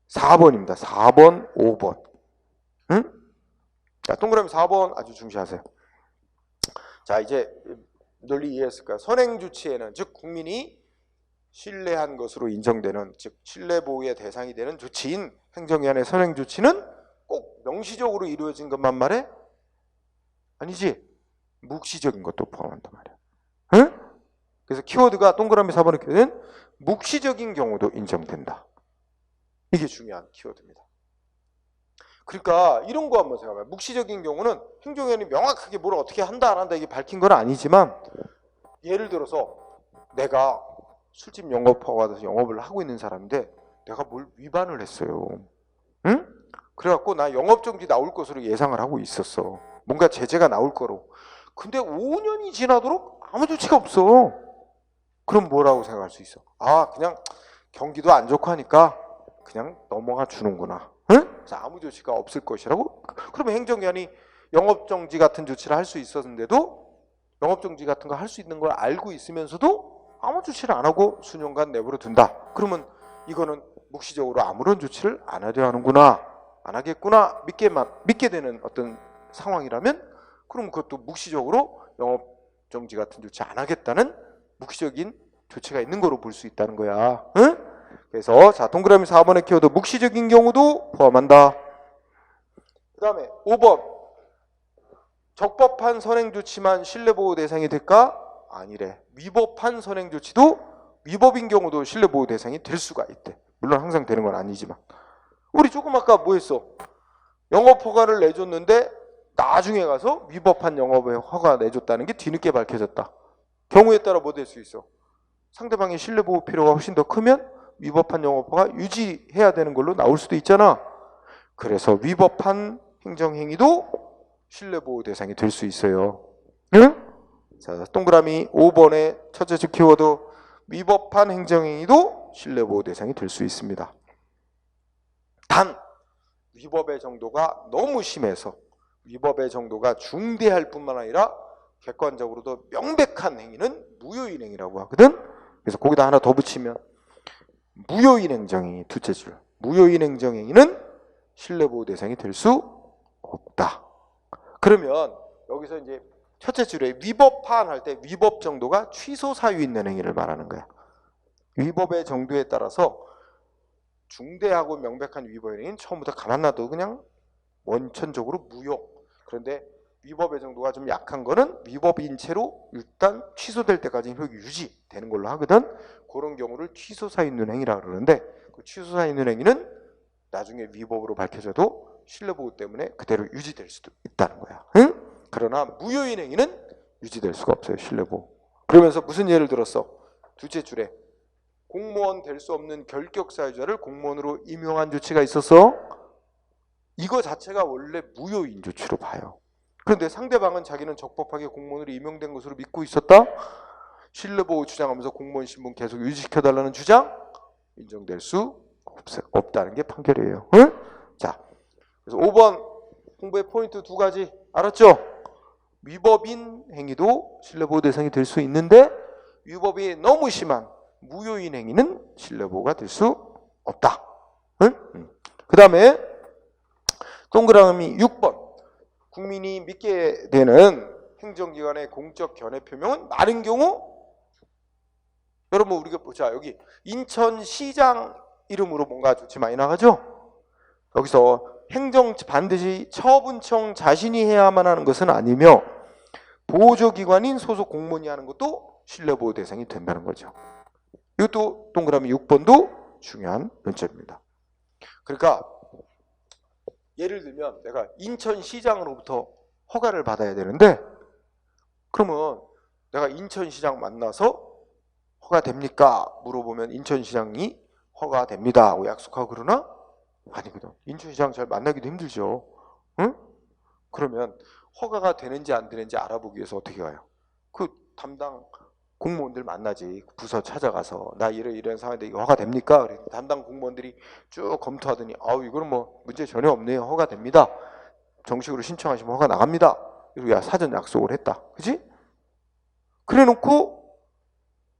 A: 4번입니다. 4번, 5번. 자, 동그라미 4번 아주 중시하세요. 자, 이제 논리 이해했을까요? 선행조치에는, 즉 국민이 신뢰한 것으로 인정되는, 즉 신뢰보호의 대상이 되는 조치인 행정기관의 선행조치는 꼭 명시적으로 이루어진 것만 말해? 아니지. 묵시적인 것도 포함한단 말이야. 응? 그래서 키워드가 동그라미 4번의 키워드는 묵시적인 경우도 인정된다. 이게 중요한 키워드입니다. 그러니까 이런 거 한번 생각해봐요. 묵시적인 경우는 행정기관이 명확하게 뭘 어떻게 한다 안 한다 이게 밝힌 건 아니지만, 예를 들어서 내가 술집 영업허가 돼서 영업을 하고 있는 사람인데 내가 뭘 위반을 했어요. 응? 그래갖고 나 영업정지 나올 것으로 예상을 하고 있었어. 뭔가 제재가 나올 거로. 근데 5년이 지나도록 아무 조치가 없어. 그럼 뭐라고 생각할 수 있어? 아, 그냥 경기도 안 좋고 하니까 그냥 넘어가 주는구나. 응? 그래서 아무 조치가 없을 것이라고? 그러면 행정기관이 영업정지 같은 조치를 할 수 있었는데도, 영업정지 같은 거 할 수 있는 걸 알고 있으면서도 아무 조치를 안 하고 수년간 내버려 둔다. 그러면 이거는 묵시적으로 아무런 조치를 안 하려 하는구나, 안 하겠구나 믿게 되는 어떤 상황이라면, 그럼 그것도 묵시적으로 영업정지 같은 조치 안 하겠다는 묵시적인 조치가 있는 거로 볼 수 있다는 거야. 응? 그래서 자, 동그라미 4번의 키워드 묵시적인 경우도 포함한다. 그 다음에 5번, 적법한 선행조치만 신뢰보호 대상이 될까? 아니래. 위법한 선행조치도, 위법인 경우도 신뢰보호 대상이 될 수가 있대. 물론 항상 되는 건 아니지만. 우리 조금 아까 뭐 했어? 영업허가를 내줬는데 나중에 가서 위법한 영업에 허가 내줬다는 게 뒤늦게 밝혀졌다. 경우에 따라 뭐 될 수 있어? 상대방의 신뢰보호 필요가 훨씬 더 크면 위법한 영업허가 유지해야 되는 걸로 나올 수도 있잖아. 그래서 위법한 행정행위도 신뢰보호 대상이 될 수 있어요. 응? 자, 동그라미 5번의 첫째 줄 키워드 위법한 행정행위도 신뢰보호 대상이 될 수 있습니다. 단 위법의 정도가 너무 심해서, 위법의 정도가 중대할 뿐만 아니라 객관적으로도 명백한 행위는 무효인 행위라고 하거든. 그래서 거기다 하나 더 붙이면 무효인 행정행위, 둘째 줄. 무효인 행정행위는 신뢰보호 대상이 될 수 없다. 그러면 여기서 이제 첫째 줄에 위법한 할 때 위법 정도가 취소 사유 있는 행위를 말하는 거야. 위법의 정도에 따라서 중대하고 명백한 위법 행위는 처음부터 가만 놔도 그냥 원천적으로 무효. 그런데 위법의 정도가 좀 약한 거는 위법인 채로 일단 취소될 때까지 효력이 유지되는 걸로 하거든. 그런 경우를 취소 사유 있는 행위라고 그러는데, 그 취소 사유 있는 행위는 나중에 위법으로 밝혀져도 신뢰보호 때문에 그대로 유지될 수도 있다는 거야. 응? 그러나 무효인 행위는 유지될 수가 없어요, 신뢰보호. 그러면서 무슨 예를 들었어? 둘째 줄에 공무원 될 수 없는 결격 사유자를 공무원으로 임용한 조치가 있었어. 이거 자체가 원래 무효인 조치로 봐요. 그런데 상대방은 자기는 적법하게 공무원으로 임용된 것으로 믿고 있었다. 신뢰보호 주장하면서 공무원 신분 계속 유지시켜달라는 주장 인정될 수 없다는 게 판결이에요. 응? 자, 그래서 5번 공부의 포인트 두 가지 알았죠? 위법인 행위도 신뢰보호 대상이 될 수 있는데 위법이 너무 심한 무효인 행위는 신뢰보호가 될 수 없다. 응? 그 다음에 동그라미 6번, 국민이 믿게 되는 행정기관의 공적 견해 표명은 많은 경우, 여러분 우리가 보자, 여기 인천시장 이름으로 뭔가 조치 많이 나가죠? 여기서 행정 반드시 처분청 자신이 해야만 하는 것은 아니며 보조기관인 소속 공무원이 하는 것도 신뢰보호 대상이 된다는 거죠. 이것도 동그라미 6번도 중요한 문제입니다. 그러니까 예를 들면 내가 인천시장으로부터 허가를 받아야 되는데, 그러면 내가 인천시장 만나서 허가 됩니까? 물어보면 인천시장이 허가 됩니다 하고 약속하고 그러나? 아니거든. 인천시장 잘 만나기도 힘들죠. 응? 그러면 허가가 되는지 안 되는지 알아보기 위해서 어떻게 가요? 그 담당 공무원들 만나지. 부서 찾아가서 나 이런 상황인데 이거 허가 됩니까? 그래서 담당 공무원들이 쭉 검토하더니 아우 이거는 뭐 문제 전혀 없네요. 허가됩니다. 정식으로 신청하시면 허가 나갑니다. 그리고 야 사전 약속을 했다. 그지? 그래 놓고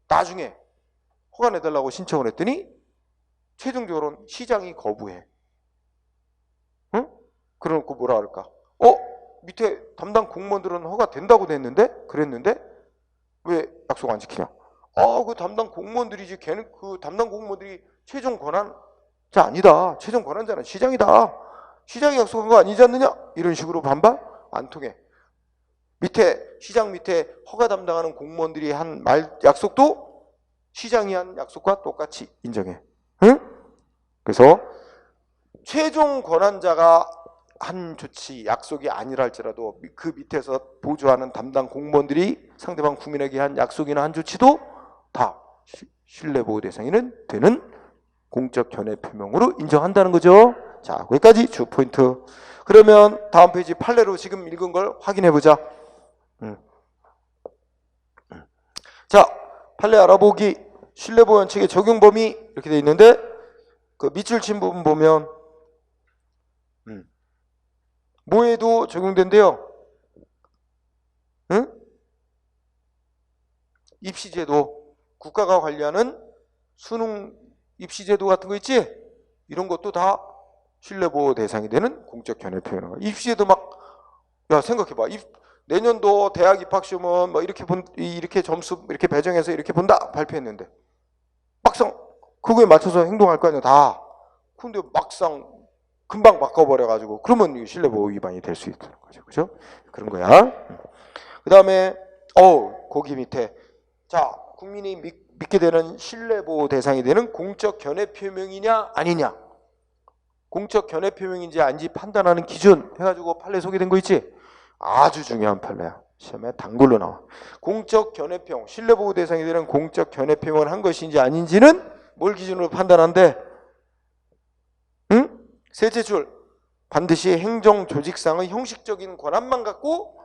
A: 나중에 허가 내달라고 신청을 했더니 최종적으로는 시장이 거부해. 응? 그래 놓고 뭐라 그럴까? 밑에 담당 공무원들은 허가 된다고 그랬는데 왜 약속 안 지키냐? 그 담당 공무원들이지 걔는 그 담당 공무원들이 최종 권한자 아니다. 최종 권한자는 시장이다. 시장이 약속한 거 아니지 않느냐? 이런 식으로 반발 안 통해. 시장 밑에 허가 담당하는 공무원들이 한 말 약속도 시장이 한 약속과 똑같이 인정해. 응? 그래서 최종 권한자가 한 조치 약속이 아니라 할지라도 그 밑에서 보조하는 담당 공무원들이 상대방 국민에게 한 약속이나 한 조치도 다 신뢰보호 대상에는 되는 공적 견해 표명으로 인정한다는 거죠. 자, 거기까지 주 포인트. 그러면 다음 페이지 판례로 지금 읽은 걸 확인해 보자. 자, 판례 알아보기. 신뢰보호 원칙의 적용 범위 이렇게 돼 있는데 그 밑줄 친 부분 보면 뭐에도 적용된대요. 응? 입시제도, 국가가 관리하는 수능 입시제도 같은 거 있지? 이런 것도 다 신뢰보호 대상이 되는 공적 견해 표현인 거야. 입시제도 야 생각해봐. 내년도 대학 입학시험은 뭐 이렇게 점수 이렇게 배정해서 이렇게 본다 발표했는데 막상 그거에 맞춰서 행동할 거 아니야 다. 근데 막상 금방 바꿔버려가지고 그러면 이 신뢰보호 위반이 될 수 있다는 거죠. 그죠? 그런 거야. 그 다음에 거기 밑에 자 국민이 믿게 되는 신뢰보호 대상이 되는 공적 견해 표명이냐 아니냐. 공적 견해 표명인지 아닌지 판단하는 기준 해가지고 판례 소개된 거 있지? 아주 중요한 판례야. 시험에 단골로 나와. 공적 견해 표명, 신뢰보호 대상이 되는 공적 견해 표명을 한 것인지 아닌지는 뭘 기준으로 판단한대? 응? 셋째 줄. 반드시 행정조직상의 형식적인 권한만 갖고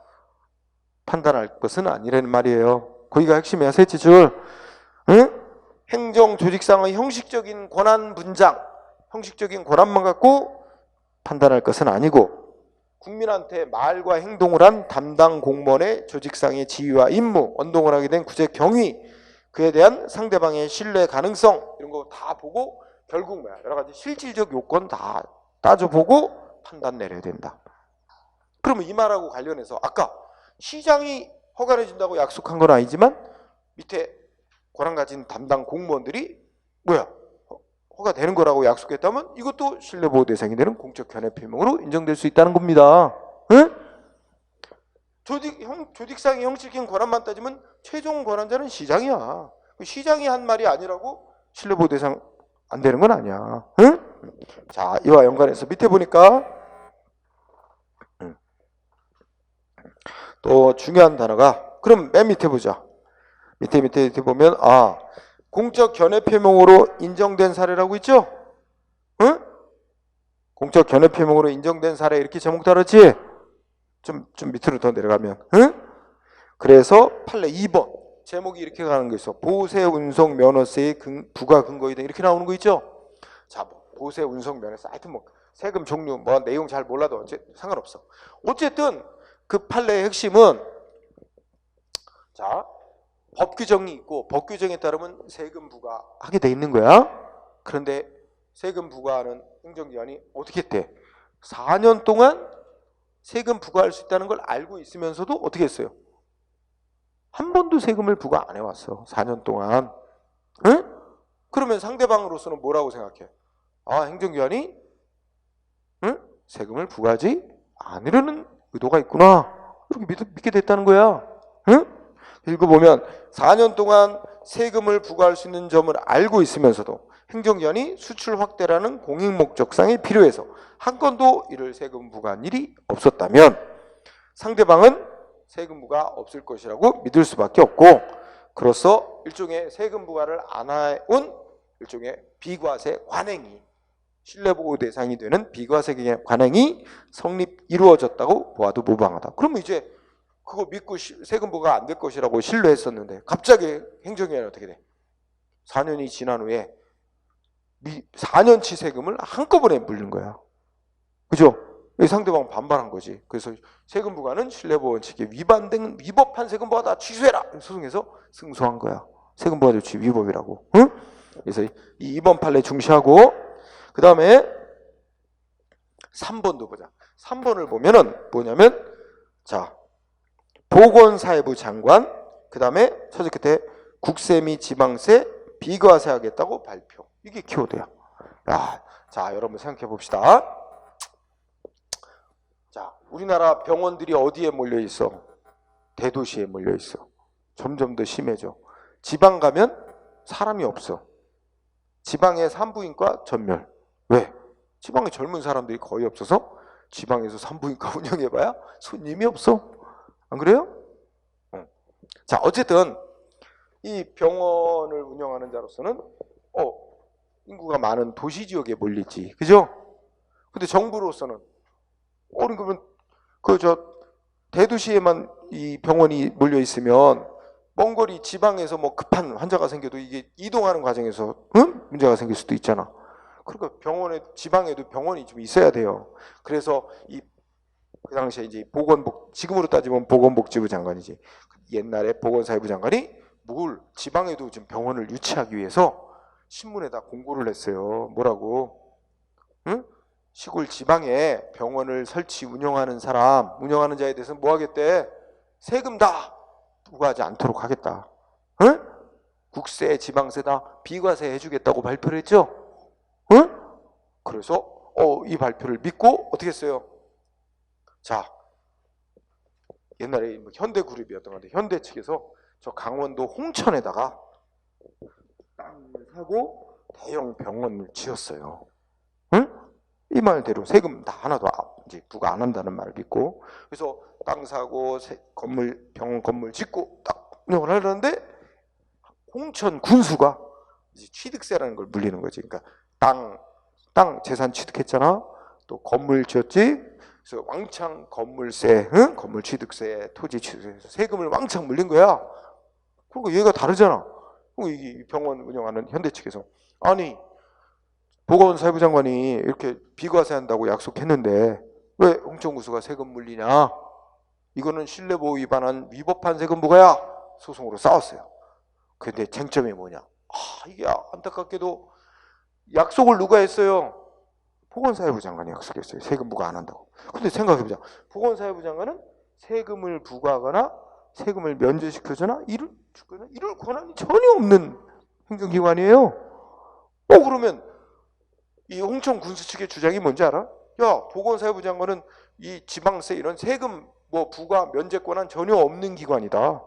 A: 판단할 것은 아니라는 말이에요. 거기가 핵심이야. 셋째 줄. 응? 행정조직상의 형식적인 권한 분장, 형식적인 권한만 갖고 판단할 것은 아니고 국민한테 말과 행동을 한 담당 공무원의 조직상의 지위와 임무, 언동을 하게 된 구제 경위, 그에 대한 상대방의 신뢰 가능성 이런 거 다 보고 결국 뭐야? 여러 가지 실질적 요건 다 따져보고 판단 내려야 된다. 그러면 이 말하고 관련해서 아까 시장이 허가를 준다고 약속한 건 아니지만 밑에 권한 가진 담당 공무원들이 허가되는 거라고 약속했다면 이것도 신뢰보호 대상이 되는 공적 견해 표명으로 인정될 수 있다는 겁니다. 응? 조직상의 형식적인 권한만 따지면 최종 권한자는 시장이야. 시장이 한 말이 아니라고 신뢰보호 대상 안 되는 건 아니야. 응? 자, 이와 연관해서 밑에 보니까 또 중요한 단어가 그럼 맨 밑에 보자. 밑에 보면 공적 견해 표명으로 인정된 사례라고 있죠? 응? 공적 견해 표명으로 인정된 사례 이렇게 제목 다뤘지? 좀 밑으로 더 내려가면 응? 그래서 판례 2번 제목이 이렇게 가는 거 있어. 보세 운송 면허세의 부과 근거이다 이렇게 나오는 거 있죠? 자, 보세 운송 면허세 하여튼 세금 종류 내용 잘 몰라도 상관없어. 어쨌든 그 판례의 핵심은 자 법 규정이 있고 법 규정에 따르면 세금 부과하게 돼 있는 거야. 그런데 세금 부과하는 행정기관이 어떻게 했대? 4년 동안 세금 부과할 수 있다는 걸 알고 있으면서도 어떻게 했어요? 한 번도 세금을 부과 안 해왔어. 4년 동안. 응? 그러면 상대방으로서는 뭐라고 생각해? 행정기관이 세금을 부과하지 않으려는 의도가 있구나. 이렇게 믿게 됐다는 거야. 응? 읽어보면 4년 동안 세금을 부과할 수 있는 점을 알고 있으면서도 행정기관이 수출 확대라는 공익목적상이 필요해서 한 건도 이를 세금 부과한 일이 없었다면 상대방은 세금 부과 없을 것이라고 믿을 수밖에 없고 그로써 일종의 세금 부과를 안 해온 일종의 비과세 관행이 신뢰보호 대상이 되는 비과세 관행이 이루어졌다고 보아도 무방하다. 그러면 이제 그거 믿고 세금 부과 안 될 것이라고 신뢰했었는데 갑자기 행정기관이 어떻게 돼? 4년이 지난 후에 4년치 세금을 한꺼번에 물린 거야. 그죠? 상대방 반발한 거지. 그래서 세금 부과는 신뢰보호 원칙에 위반된 위법한 세금 부과 다 취소해라. 소송해서 승소한 거야. 세금 부과 조치 위법이라고. 응? 그래서 이 2번 판례 중시하고 그 다음에 3번도 보자. 3번을 보면은 뭐냐면 자 보건사회부 장관 그 다음에 서적 끝에 국세 및 지방세 비과세하겠다고 발표. 이게 키워드야. 자 여러분 생각해 봅시다. 자 우리나라 병원들이 어디에 몰려 있어? 대도시에 몰려 있어. 점점 더 심해져. 지방 가면 사람이 없어. 지방의 산부인과 전멸. 왜? 지방에 젊은 사람들이 거의 없어서 지방에서 산부인과 운영해봐야 손님이 없어. 안 그래요? 자 어쨌든 이 병원을 운영하는 자로서는 인구가 많은 도시 지역에 몰리지, 그죠? 근데 정부로서는 그러면 대도시에만 이 병원이 몰려 있으면 먼 거리 지방에서 뭐 급한 환자가 생겨도 이게 이동하는 과정에서 문제가 생길 수도 있잖아. 그러니까 지방에도 병원이 좀 있어야 돼요. 그래서 그 당시에 이제 지금으로 따지면 보건복지부 장관이지. 옛날에 보건사회부 장관이 지방에도 지금 병원을 유치하기 위해서 신문에다 공고를 냈어요. 뭐라고? 응? 시골 지방에 병원을 설치 운영하는 자에 대해서는 뭐 하겠대? 세금 다 부과하지 않도록 하겠다. 응? 국세, 지방세 다 비과세 해주겠다고 발표를 했죠. 응? 그래서 이 발표를 믿고 어떻게 했어요? 자, 옛날에 현대그룹이었던 건데 현대 측에서 저 강원도 홍천에다가 땅을 사고 대형 병원을 지었어요. 응? 이 말대로 세금 다 하나도 이제 부과 안 한다는 말을 믿고 그래서 땅 사고 병원 건물 짓고 딱 운영을 하려는데 홍천 군수가 이제 취득세라는 걸 물리는 거지. 그러니까 땅 재산 취득했잖아. 또 건물 지었지. 그래서 왕창 건물세, 건물 취득세, 토지 취득세, 세금을 왕창 물린 거야. 그리고 얘가 다르잖아. 이 병원 운영하는 현대 측에서 아니 보건사회부 장관이 이렇게 비과세한다고 약속했는데 왜 홍천군수가 세금 물리냐? 이거는 신뢰보호 위반한 위법한 세금 부과야. 소송으로 싸웠어요. 근데 쟁점이 뭐냐? 이게 안타깝게도 약속을 누가 했어요? 보건사회부 장관이 약속했어요. 세금 부과 안 한다고. 근데 생각해보자. 보건사회부 장관은 세금을 부과하거나 세금을 면제시켜주거나 이럴 권한이 전혀 없는 행정기관이에요. 그러면 이 홍천 군수 측의 주장이 뭔지 알아? 야, 보건사회부 장관은 이 지방세 이런 세금 부과 면제 권한 전혀 없는 기관이다.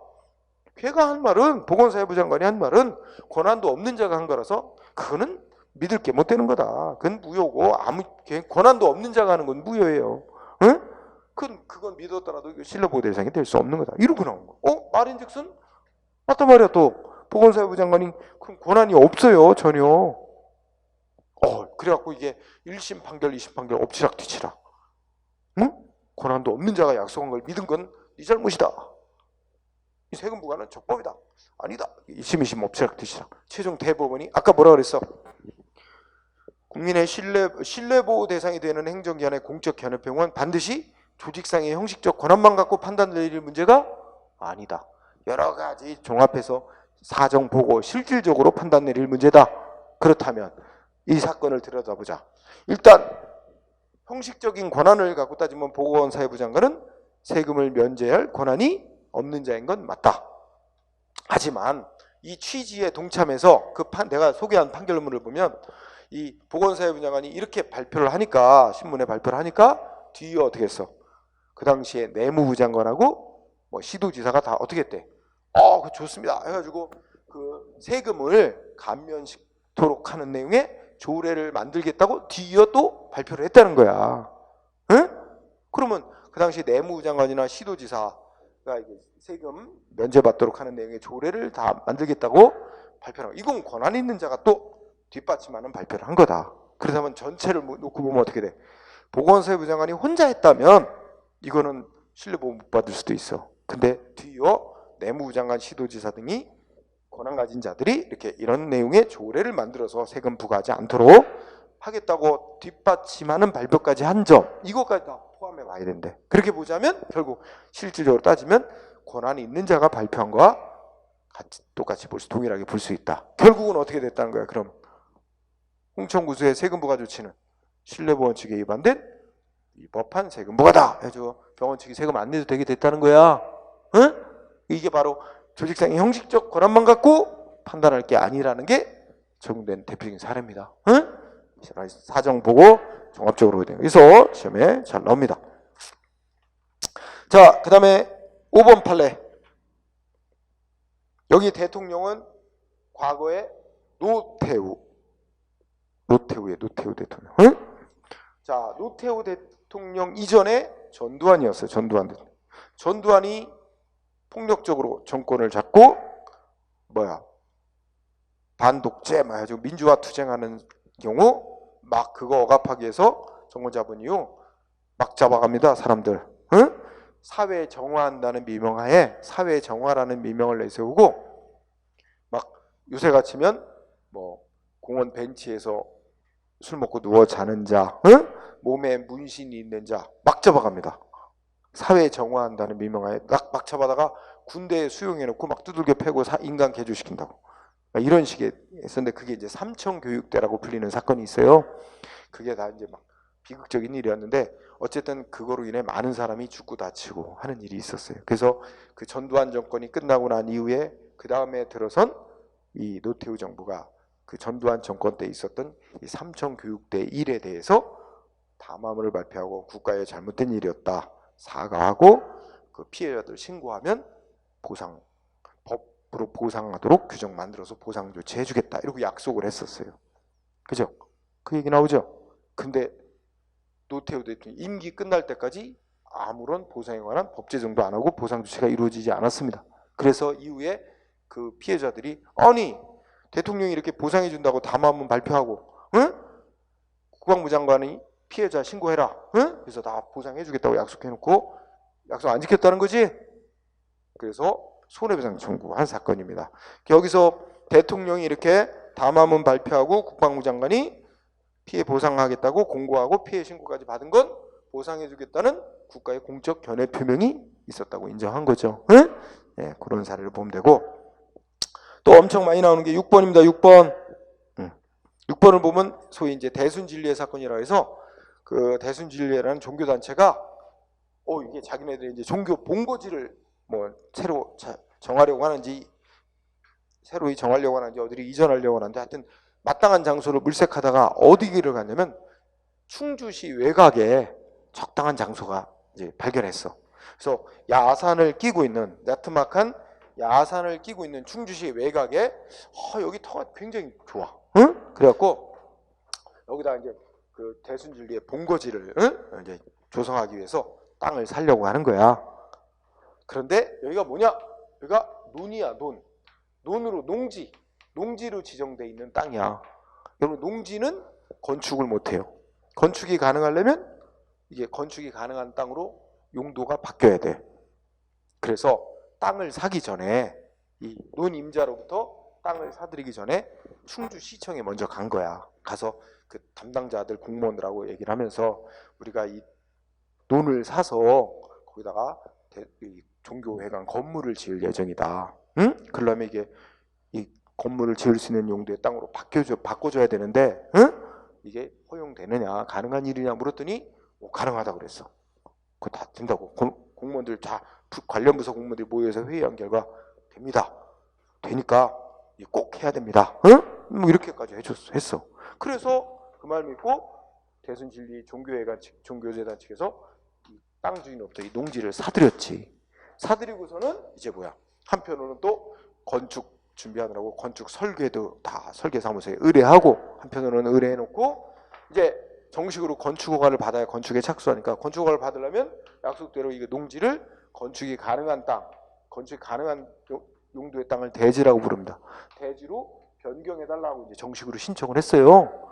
A: 걔가 한 말은 보건사회부 장관이 한 말은 권한도 없는 자가 한 거라서 그거는 믿을 게 못 되는 거다. 그건 무효고 권한도 없는 자가 하는 건 무효예요. 응? 그건 믿었더라도 신뢰보호 대상이 될 수 없는 거다. 이러고 나온 거. 말인즉슨 맞단 말이야. 또 보건사회부 장관이 그 권한이 없어요. 전혀. 그래갖고 이게 1심 판결, 2심 판결 엎치락뒤치락. 응? 권한도 없는 자가 약속한 걸 믿은 건 네 잘못이다. 이 세금 부과는 적법이다. 아니다. 1심, 2심 엎치락뒤치락. 최종 대법원이 아까 뭐라 그랬어? 국민의 신뢰보호 대상이 되는 행정기관의 공적 견협형은 반드시 조직상의 형식적 권한만 갖고 판단 내릴 문제가 아니다. 여러 가지 종합해서 사정 보고 실질적으로 판단 내릴 문제다. 그렇다면 이 사건을 들여다보자. 일단 형식적인 권한을 갖고 따지면 보건사회부 장관은 세금을 면제할 권한이 없는 자인 건 맞다. 하지만 이 취지에 동참해서 내가 소개한 판결문을 보면 이 보건사회부 장관이 이렇게 발표를 하니까 신문에 발표를 하니까 뒤에 어떻게 했어? 그 당시에 내무부 장관하고 시도지사가 다 어떻게 했대? 좋습니다. 해가지고 그 세금을 감면시도록 하는 내용의 조례를 만들겠다고 뒤이어 또 발표를 했다는 거야. 응? 그러면 그 당시 내무부 장관이나 시도지사가 이게 세금 면제받도록 하는 내용의 조례를 다 만들겠다고 발표를 하고 이건 권한 있는 자가 또 뒷받침하는 발표를 한 거다. 그렇다면 전체를 놓고 보면 어떻게 돼? 보건사회부 장관이 혼자 했다면 이거는 신뢰보호 못 받을 수도 있어. 근데 뒤이어 내무부 장관, 시도지사 등이 권한 가진 자들이 이렇게 이런 내용의 조례를 만들어서 세금 부과하지 않도록 하겠다고 뒷받침하는 발표까지 한 점, 이것까지 다 포함해 봐야 된대. 그렇게 보자면 결국 실질적으로 따지면 권한이 있는 자가 발표한 거와 똑같이 동일하게 볼 수 있다. 결국은 어떻게 됐다는 거야? 그럼 홍천구수의 세금 부과 조치는 신뢰보호 원칙에 위반된 위법한 세금 부과다 해줘. 병원 측이 세금 안 내도 되게 됐다는 거야. 응? 이게 바로 조직상의 형식적 권한만 갖고 판단할 게 아니라는 게 적용된 대표적인 사례입니다. 응? 사정 보고 종합적으로 돼요. 그래서 시험에 잘 나옵니다. 자, 그 다음에 5번 판례. 여기 대통령은 과거에 노태우의 노태우 대통령. 응? 자, 노태우 대통령 이전에 전두환이었어요. 전두환 대통령. 전두환이 폭력적으로 정권을 잡고 반독재 해가지고 민주화 투쟁하는 경우 막 그거 억압하기 위해서 정권 잡은 이후 막 잡아갑니다. 사람들. 응? 사회 정화한다는 미명하에 사회 정화라는 미명을 내세우고 막 요새 같으면 공원 벤치에서 술 먹고 누워 자는 자, 응? 몸에 문신이 있는 자 막 잡아갑니다. 사회 정화한다는 미명하에 막 잡아다가 군대에 수용해놓고 막 두들겨 패고 인간 개조시킨다고. 이런 식의 했었는데 그게 이제 삼청교육대라고 불리는 사건이 있어요. 그게 다 이제 막 비극적인 일이었는데 어쨌든 그거로 인해 많은 사람이 죽고 다치고 하는 일이 있었어요. 그래서 그 전두환 정권이 끝나고 난 이후에 그 다음에 들어선 이 노태우 정부가 그 전두환 정권 때 있었던 이 삼청교육대 일에 대해서 담화문을 발표하고 국가의 잘못된 일이었다 사과하고 그 피해자들 신고하면 법으로 보상하도록 규정 만들어서 보상 조치해주겠다 이러고 약속을 했었어요. 그죠? 그 얘기 나오죠? 근데 노태우 대통령 임기 끝날 때까지 아무런 보상에 관한 법 제정도 안 하고 보상 조치가 이루어지지 않았습니다. 그래서 이후에 그 피해자들이 아니 대통령이 이렇게 보상해 준다고 담화문 발표하고 응? 국방부 장관이 피해자 신고해라. 응? 그래서 다 보상해 주겠다고 약속해놓고 약속 안 지켰다는 거지. 그래서 손해배상 청구한 사건입니다. 여기서 대통령이 이렇게 담화문 발표하고 국방부 장관이 피해 보상하겠다고 공고하고 피해 신고까지 받은 건 보상해 주겠다는 국가의 공적 견해 표명이 있었다고 인정한 거죠. 응? 네, 그런 사례를 보면 되고 또 엄청 많이 나오는 게 6번입니다. 6번. 6번을 보면 소위 이제 대순진리의 사건이라 해서 그 대순진리라는 종교단체가 이게 자기네들이 이제 종교 본거지를 새로 정하려고 하는지 새로 정하려고 하는지 어디를 이전하려고 하는지 하여튼 마땅한 장소를 물색하다가 어디를 갔냐면 충주시 외곽에 적당한 장소가 이제 발견했어. 그래서 야산을 끼고 있는 나트막한 야산을 끼고 있는 충주시 외곽에 여기 터가 굉장히 좋아. 응? 그래갖고 여기다 이제 그 대순진리의 본거지를 이제 조성하기 위해서 땅을 사려고 하는 거야. 그런데 여기가 뭐냐? 여기가 논이야, 논. 논으로 농지로 지정돼 있는 땅이야. 여러분 농지는 건축을 못 해요. 건축이 가능하려면 이게 건축이 가능한 땅으로 용도가 바뀌어야 돼. 그래서 땅을 사기 전에 이 논임자로부터 땅을 사들이기 전에 충주시청에 먼저 간 거야. 가서 그 담당자들 공무원들하고 얘기를 하면서 우리가 이 논을 사서 거기다가 종교회관 건물을 지을 예정이다. 응? 그러려면 이게 이 건물을 지을 수 있는 용도의 땅으로 바꿔줘야 되는데 응? 이게 허용되느냐 가능한 일이냐 물었더니 가능하다고 그랬어. 그거 다 된다고. 공무원들 다 관련 부서 공무원들이 모여서 회의한 결과 됩니다. 되니까 꼭 해야 됩니다. 응? 이렇게까지 했어. 그래서 그 말 믿고 대순진리 종교재단 측에서 땅 주인으로부터 이 농지를 사들였지. 사들이고서는 이제 한편으로는 또 건축 준비하느라고 건축 설계도 다 설계사무소에 의뢰하고 한편으로는 의뢰해놓고 이제 정식으로 건축허가를 받아야 건축에 착수하니까 건축허가를 받으려면 약속대로 이 농지를 건축이 가능한 땅, 건축이 가능한 용도의 땅을 대지라고 부릅니다. 대지로 변경해달라고 이제 정식으로 신청을 했어요.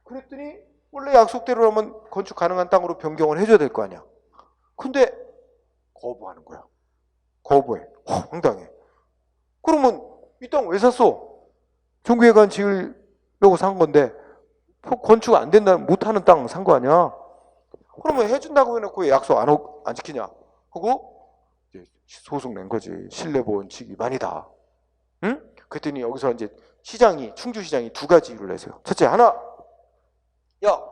A: 그랬더니 원래 약속대로라면 건축 가능한 땅으로 변경을 해줘야 될 거 아니야. 근데 거부하는 거야. 거부해. 황당해. 그러면 이 땅 왜 샀어? 종교회관 지으려고 산 건데 건축 안 된다는 못하는 땅 산 거 아니야? 그러면 해준다고 해놓고 왜 약속 안 지키냐? 하고 이제 소송 낸 거지. 신뢰보원칙 위반이다. 응? 그랬더니 여기서 이제 충주시장이 두 가지 이유를 내세요. 첫째, 하나, 야,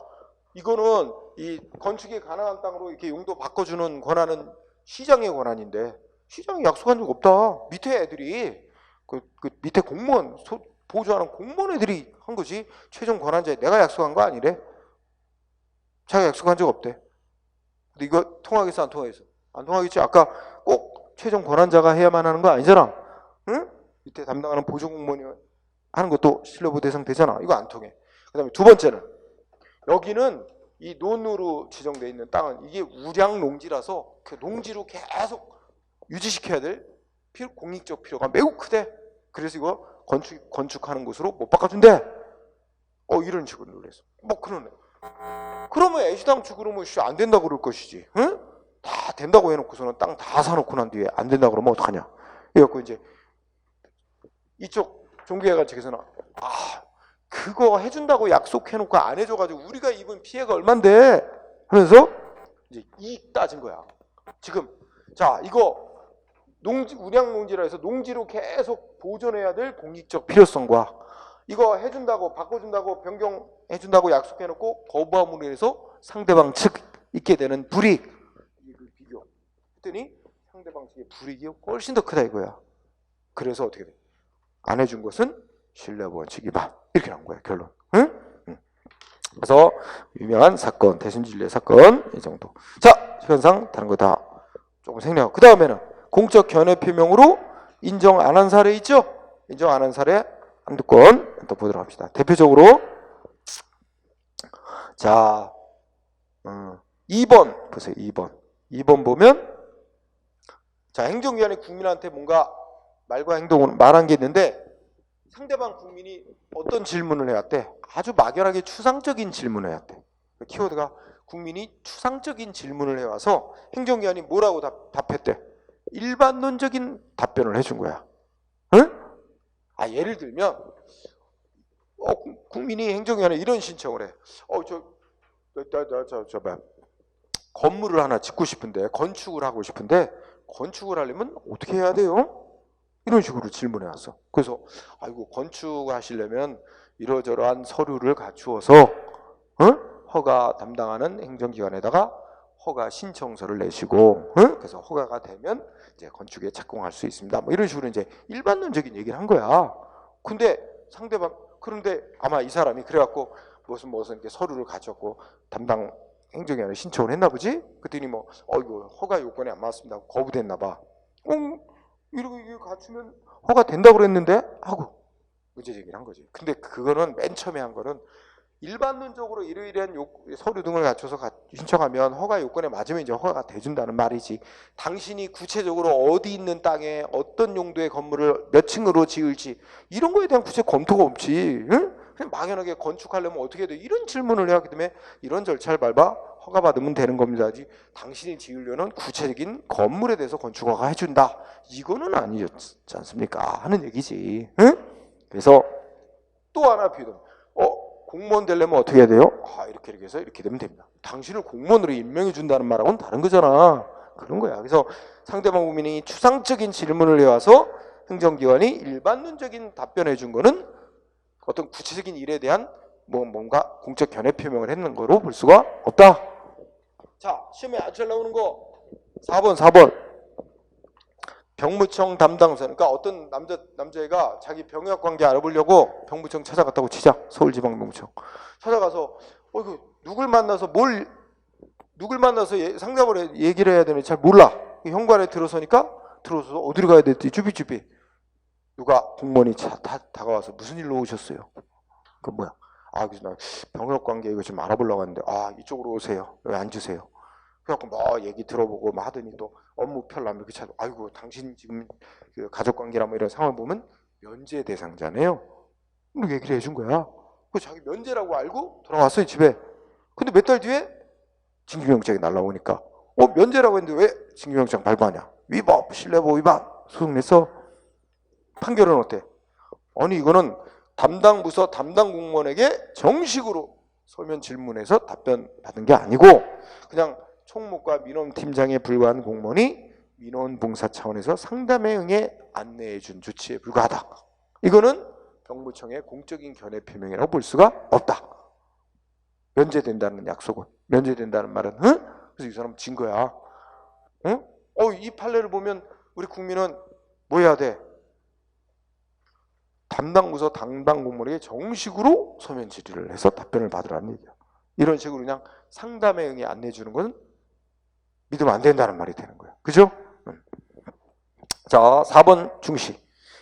A: 이거는 이 건축이 가능한 땅으로 이렇게 용도 바꿔주는 권한은 시장의 권한인데 시장이 약속한 적 없다. 밑에 애들이 그 밑에 공무원 보조하는 공무원 애들이 한 거지. 최종 권한자에 내가 약속한 거 아니래. 자기가 약속한 적 없대. 근데 이거 통하겠어 안 통하겠어? 안 통하겠지. 아까 꼭 최종 권한자가 해야만 하는 거 아니잖아. 응? 밑에 담당하는 보조 공무원이 하는 것도 신뢰보호 대상 되잖아. 이거 안 통해. 그 다음에 두 번째는 여기는 이 논으로 지정되어 있는 땅은 이게 우량 농지라서 그 농지로 계속 유지시켜야 될 공익적 필요가 매우 크대. 그래서 이거 건축하는 곳으로 못 바꿔준대. 이런 식으로 놀래서 그러네. 그러면 애시당 죽으면 안 된다고 그럴 것이지. 응? 다 된다고 해놓고서는 땅 다 사놓고 난 뒤에 안 된다고 그러면 어떡하냐. 그래갖고 이제 이쪽 종교회관 측에서는 그거 해준다고 약속해놓고 안 해줘가지고 우리가 입은 피해가 얼만데 하면서 이제 이익 따진 거야. 지금 자 이거 우량농지라 해서 농지로 계속 보존해야 될 공익적 필요성과 이거 해준다고 바꿔준다고 변경해준다고 약속해놓고 거부함으로 해서 상대방 측 있게 되는 불이익 비교 했더니 상대방 측의 불이익이 훨씬 더 크다 이거야. 그래서 어떻게 돼? 안 해준 것은 신뢰보원칙 위반 이렇게 나온 거야 결론. 응? 그래서 유명한 사건 대순진리의 사건 이 정도. 자 시간상 다른 거 다 조금 생략하고 그 다음에는 공적 견해 표명으로 인정 안 한 사례 있죠? 인정 안 한 사례 한두 건 더 보도록 합시다. 대표적으로 자 2번 보세요. 2번 보면 자 행정기관이 국민한테 뭔가 말과 행동을 말한 게 있는데 상대방 국민이 어떤 질문을 해왔대? 아주 막연하게 추상적인 질문을 해왔대. 키워드가 국민이 추상적인 질문을 해와서 행정기관이 뭐라고 답했대? 일반론적인 답변을 해준 거야. 응? 예를 들면 국민이 행정기관에 이런 신청을 해. 건물을 하나 짓고 싶은데 건축을 하고 싶은데 건축을 하려면 어떻게 해야 돼요? 이런 식으로 질문해 왔어. 그래서 건축하시려면 이러저러한 서류를 갖추어서 허가 담당하는 행정기관에다가 허가 신청서를 내시고 그래서 허가가 되면 이제 건축에 착공할 수 있습니다. 이런 식으로 이제 일반론적인 얘기를 한 거야. 근데 그런데 아마 이 사람이 그래갖고 무슨 이렇게 서류를 갖췄고 담당 행정기관에 신청을 했나 보지? 그랬더니 이거 허가 요건에 안 맞습니다. 거부됐나 봐. 이렇게 갖추면 허가 된다고 그랬는데 하고 문제 제기를 한 거지. 근데 그거는 맨 처음에 한 거는 일반론적으로 이러이러한 서류 등을 갖춰서 신청하면 허가 요건에 맞으면 이제 허가가 돼준다는 말이지. 당신이 구체적으로 어디 있는 땅에 어떤 용도의 건물을 몇 층으로 지을지 이런 거에 대한 구체 검토가 없지. 응? 그냥 막연하게 건축하려면 어떻게 돼? 이런 질문을 해왔기 때문에 이런 절차를 밟아 허가받으면 되는 겁니다지. 당신이 지으려는 구체적인 건물에 대해서 건축허가 해준다. 이거는 아니지 않습니까? 하는 얘기지. 응? 그래서 또 하나 비동. 공무원 되려면 어떻게 해야 돼요? 이렇게 해서 이렇게 되면 됩니다. 당신을 공무원으로 임명해 준다는 말하고는 다른 거잖아. 그런 거야. 그래서 상대방 국민이 추상적인 질문을 해와서 행정기관이 일반론적인 답변해 준 거는 어떤 구체적인 일에 대한 뭔가 공적 견해 표명을 했는 거로 볼 수가 없다. 자, 시험에 아주 잘 나오는 거 4번. 병무청 담당서. 그러니까 어떤 남자애가 자기 병역 관계 알아보려고 병무청 찾아갔다고 치자. 서울지방병무청. 찾아가서 누굴 만나서 상담을 얘기를 해야 되는지 잘 몰라. 현관에 들어서서 어디로 가야 될지 쭈비쭈비. 누가 공무원이 다가와서 무슨 일로 오셨어요? 그 뭐야? 그래서 나 병역 관계 이거 좀 알아보려고 하는데 이쪽으로 오세요. 여기 앉으세요. 그래갖고 얘기 들어보고 하더니 또 업무 편람 이렇게 찾아. 당신 지금 그 가족 관계나 이런 상황을 보면 면제 대상자네요. 이렇게 얘기를 해준 거야. 그 자기 면제라고 알고 돌아왔어요 집에. 근데 몇 달 뒤에 징계명령이 날라오니까 면제라고 했는데 왜 징계영장 발부하냐? 위법, 신뢰보호 위반 소송 내서 판결은 어때? 아니 이거는 담당 부서 담당 공무원에게 정식으로 서면 질문해서 답변 받은 게 아니고 그냥 총무과 민원팀장에 불과한 공무원이 민원봉사 차원에서 상담에 응해 안내해 준 조치에 불과하다. 이거는 병무청의 공적인 견해 표명이라고 볼 수가 없다. 면제된다는 약속은, 면제된다는 말은 그래서 이 사람 진 거야. 이 판례를 보면 우리 국민은 뭐 해야 돼? 담당 부서 담당 공무원에게 정식으로 서면 질의를 해서 답변을 받으라는 얘기야. 이런 식으로 그냥 상담에 응해 안내해 주는 건 믿으면 안 된다는 말이 되는 거야. 그죠? 자, 4번 중시.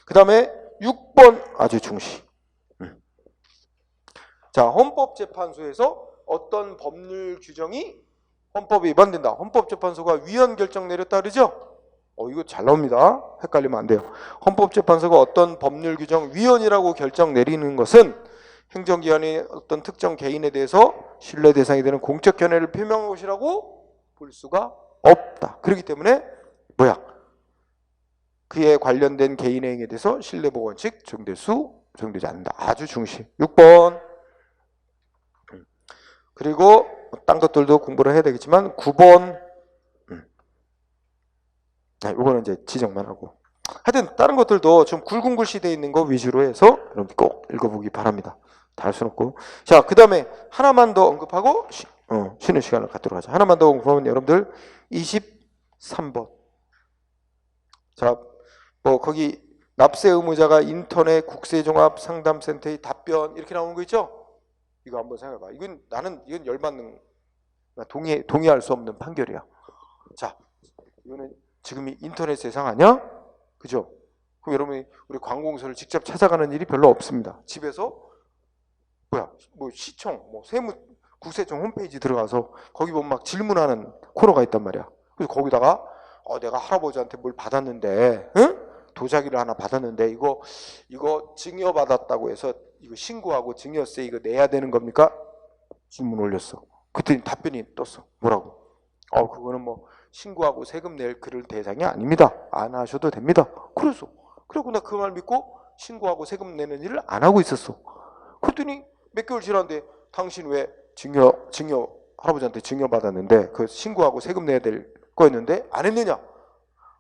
A: 그 다음에 6번 아주 중시. 자, 헌법재판소에서 어떤 법률 규정이 헌법에 위반된다. 헌법재판소가 위헌 결정 내렸다 그러죠? 이거 잘 나옵니다. 헷갈리면 안 돼요. 헌법재판소가 어떤 법률 규정 위헌이라고 결정 내리는 것은 행정기관이 어떤 특정 개인에 대해서 신뢰 대상이 되는 공적 견해를 표명한 것이라고 볼 수가 없다. 그렇기 때문에 그에 관련된 개인의 행위에 대해서 신뢰보호 원칙 적용되지 않는다. 아주 중시. 6번. 그리고 딴 것들도 공부를 해야 되겠지만 9번. 이거는 이제 지적만 하고. 하여튼 다른 것들도 좀 굵은 글씨 되어 있는 거 위주로 해서 여러분 꼭 읽어보기 바랍니다. 다 할 수는 없고. 자, 그 다음에 하나만 더 언급하고 쉬는 시간을 갖도록 하자. 하나만 더 언급하면 여러분들 23번. 자, 거기 납세 의무자가 인터넷 국세종합상담센터의 답변 이렇게 나오는 거 있죠? 이거 한번 생각해봐. 이건 열받는, 동의할 수 없는 판결이야. 자, 이거는 지금이 인터넷 세상 아니야? 그죠? 그럼 여러분이 우리 관공서를 직접 찾아가는 일이 별로 없습니다. 집에서 시청, 세무, 국세청 홈페이지 들어가서 거기 보면 막 질문하는 코너가 있단 말이야. 그래서 거기다가 내가 할아버지한테 뭘 받았는데, 도자기를 하나 받았는데 이거 증여받았다고 해서 이거 신고하고 증여세 이거 내야 되는 겁니까? 질문 올렸어. 그때 답변이 떴어. 뭐라고? 그거는 신고하고 세금 낼 그럴 대상이 아닙니다. 안 하셔도 됩니다. 그래고 나 그 말 믿고 신고하고 세금 내는 일을 안 하고 있었어. 그랬더니 몇 개월 지났는데 당신 왜 할아버지한테 증여받았는데 그 신고하고 세금 내야 될 거였는데 안 했느냐?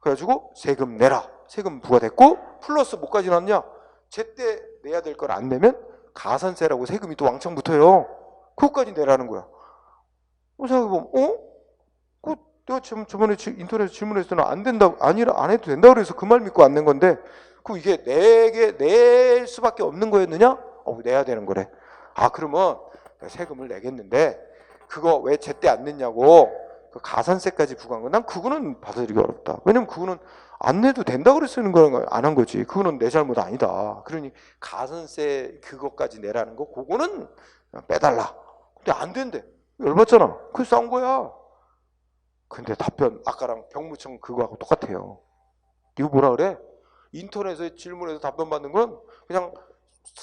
A: 그래가지고 세금 내라. 세금 부과됐고 플러스 뭐까지 났냐? 제때 내야 될 걸 안 내면 가산세라고 세금이 또 왕창 붙어요. 그것까지 내라는 거야. 생각해보면 내가 지금 저번에 인터넷에 질문했을 때는 안 된다고, 안 해도 된다고 그래서 그 말 믿고 안 낸 건데, 그럼 이게 낼 수밖에 없는 거였느냐? 내야 되는 거래. 그러면 세금을 내겠는데, 그거 왜 제때 안 냈냐고, 그 가산세까지 부과한 거, 난 그거는 받아들이기 어렵다. 왜냐면 그거는 안 내도 된다고 그랬으는 거는 안 한 거지. 그거는 내 잘못 아니다. 그러니 가산세 그거까지 내라는 거, 그거는 빼달라. 근데 안 된대. 열받잖아. 그래서 싸운 거야. 근데 답변 아까랑 병무청 그거하고 똑같아요. 이거 뭐라 그래? 인터넷에 질문해서 답변 받는 건 그냥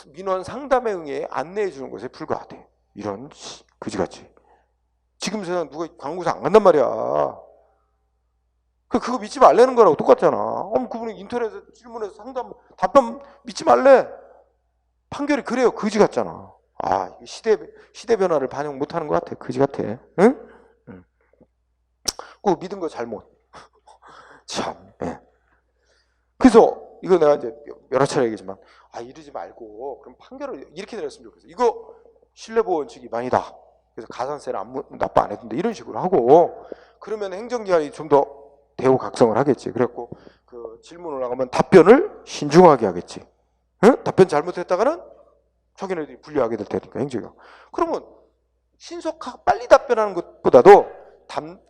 A: 민원 상담에 응해 안내해 주는 것에 불과하대. 이런 그지같이. 지금 세상 누가 광고사 안 간단 말이야. 그거 믿지 말라는 거라고 똑같잖아. 그분이 인터넷에 질문해서 답변 믿지 말래. 판결이 그래요. 그지 같잖아. 시대 변화를 반영 못하는 것 같아. 그지 같아. 응? 그 믿은 거 잘못. 참. 예. 그래서 이거 내가 이제 여러 차례 얘기했지만 이러지 말고 그럼 판결을 이렇게 내렸으면 좋겠어. 이거 신뢰보호 원칙 위반이다. 그래서 가산세를 납부 안 했는데 이런 식으로 하고 그러면 행정기관이 좀 더 대우 각성을 하겠지. 그래갖고 그 질문 올라가면 답변을 신중하게 하겠지. 응? 답변 잘못했다가는 자기네들이 불리하게 될 테니까 행정기관. 그러면 빨리 답변하는 것보다도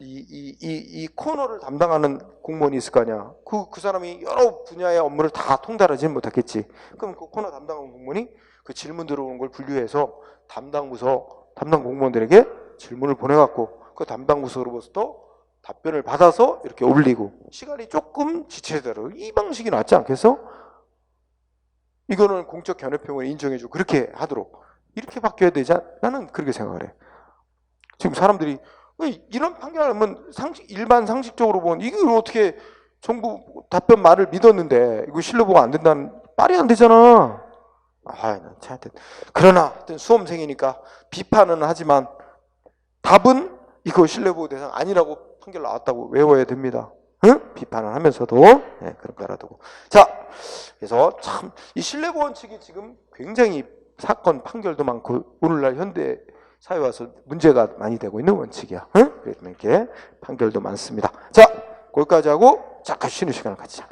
A: 이 코너를 담당하는 공무원이 있을 거 아니야. 그 사람이 여러 분야의 업무를 다 통달하지는 못하겠지. 그럼 그 코너 담당하는 공무원이 그 질문 들어오는 걸 분류해서 담당 공무원들에게 질문을 보내갖고 그 담당 부서로부터 답변을 받아서 이렇게 올리고 시간이 조금 지체되도록 이 방식이 낫지 않겠어? 이거는 공적 견해평을 인정해주고 그렇게 하도록 이렇게 바뀌어야 되지 않나? 나는 그렇게 생각을 해. 지금 사람들이 이런 판결하면 일반 상식적으로 보면 이걸 어떻게 정부 답변 말을 믿었는데 이거 신뢰 보고 안 된다는 말이 안 되잖아. 참. 그러나 하여튼 수험생이니까 비판은 하지만 답은 이거 신뢰 보호 대상 아니라고 판결 나왔다고 외워야 됩니다. 응? 비판을 하면서도 그런 거라도. 자, 그래서 참 이 신뢰 보호 원칙이 지금 굉장히 사건 판결도 많고 오늘날 현대 사회 와서 문제가 많이 되고 있는 원칙이야. 응? 그래서 이렇게 판결도 많습니다. 자, 거기까지 하고 잠깐 쉬는 시간을 가지자.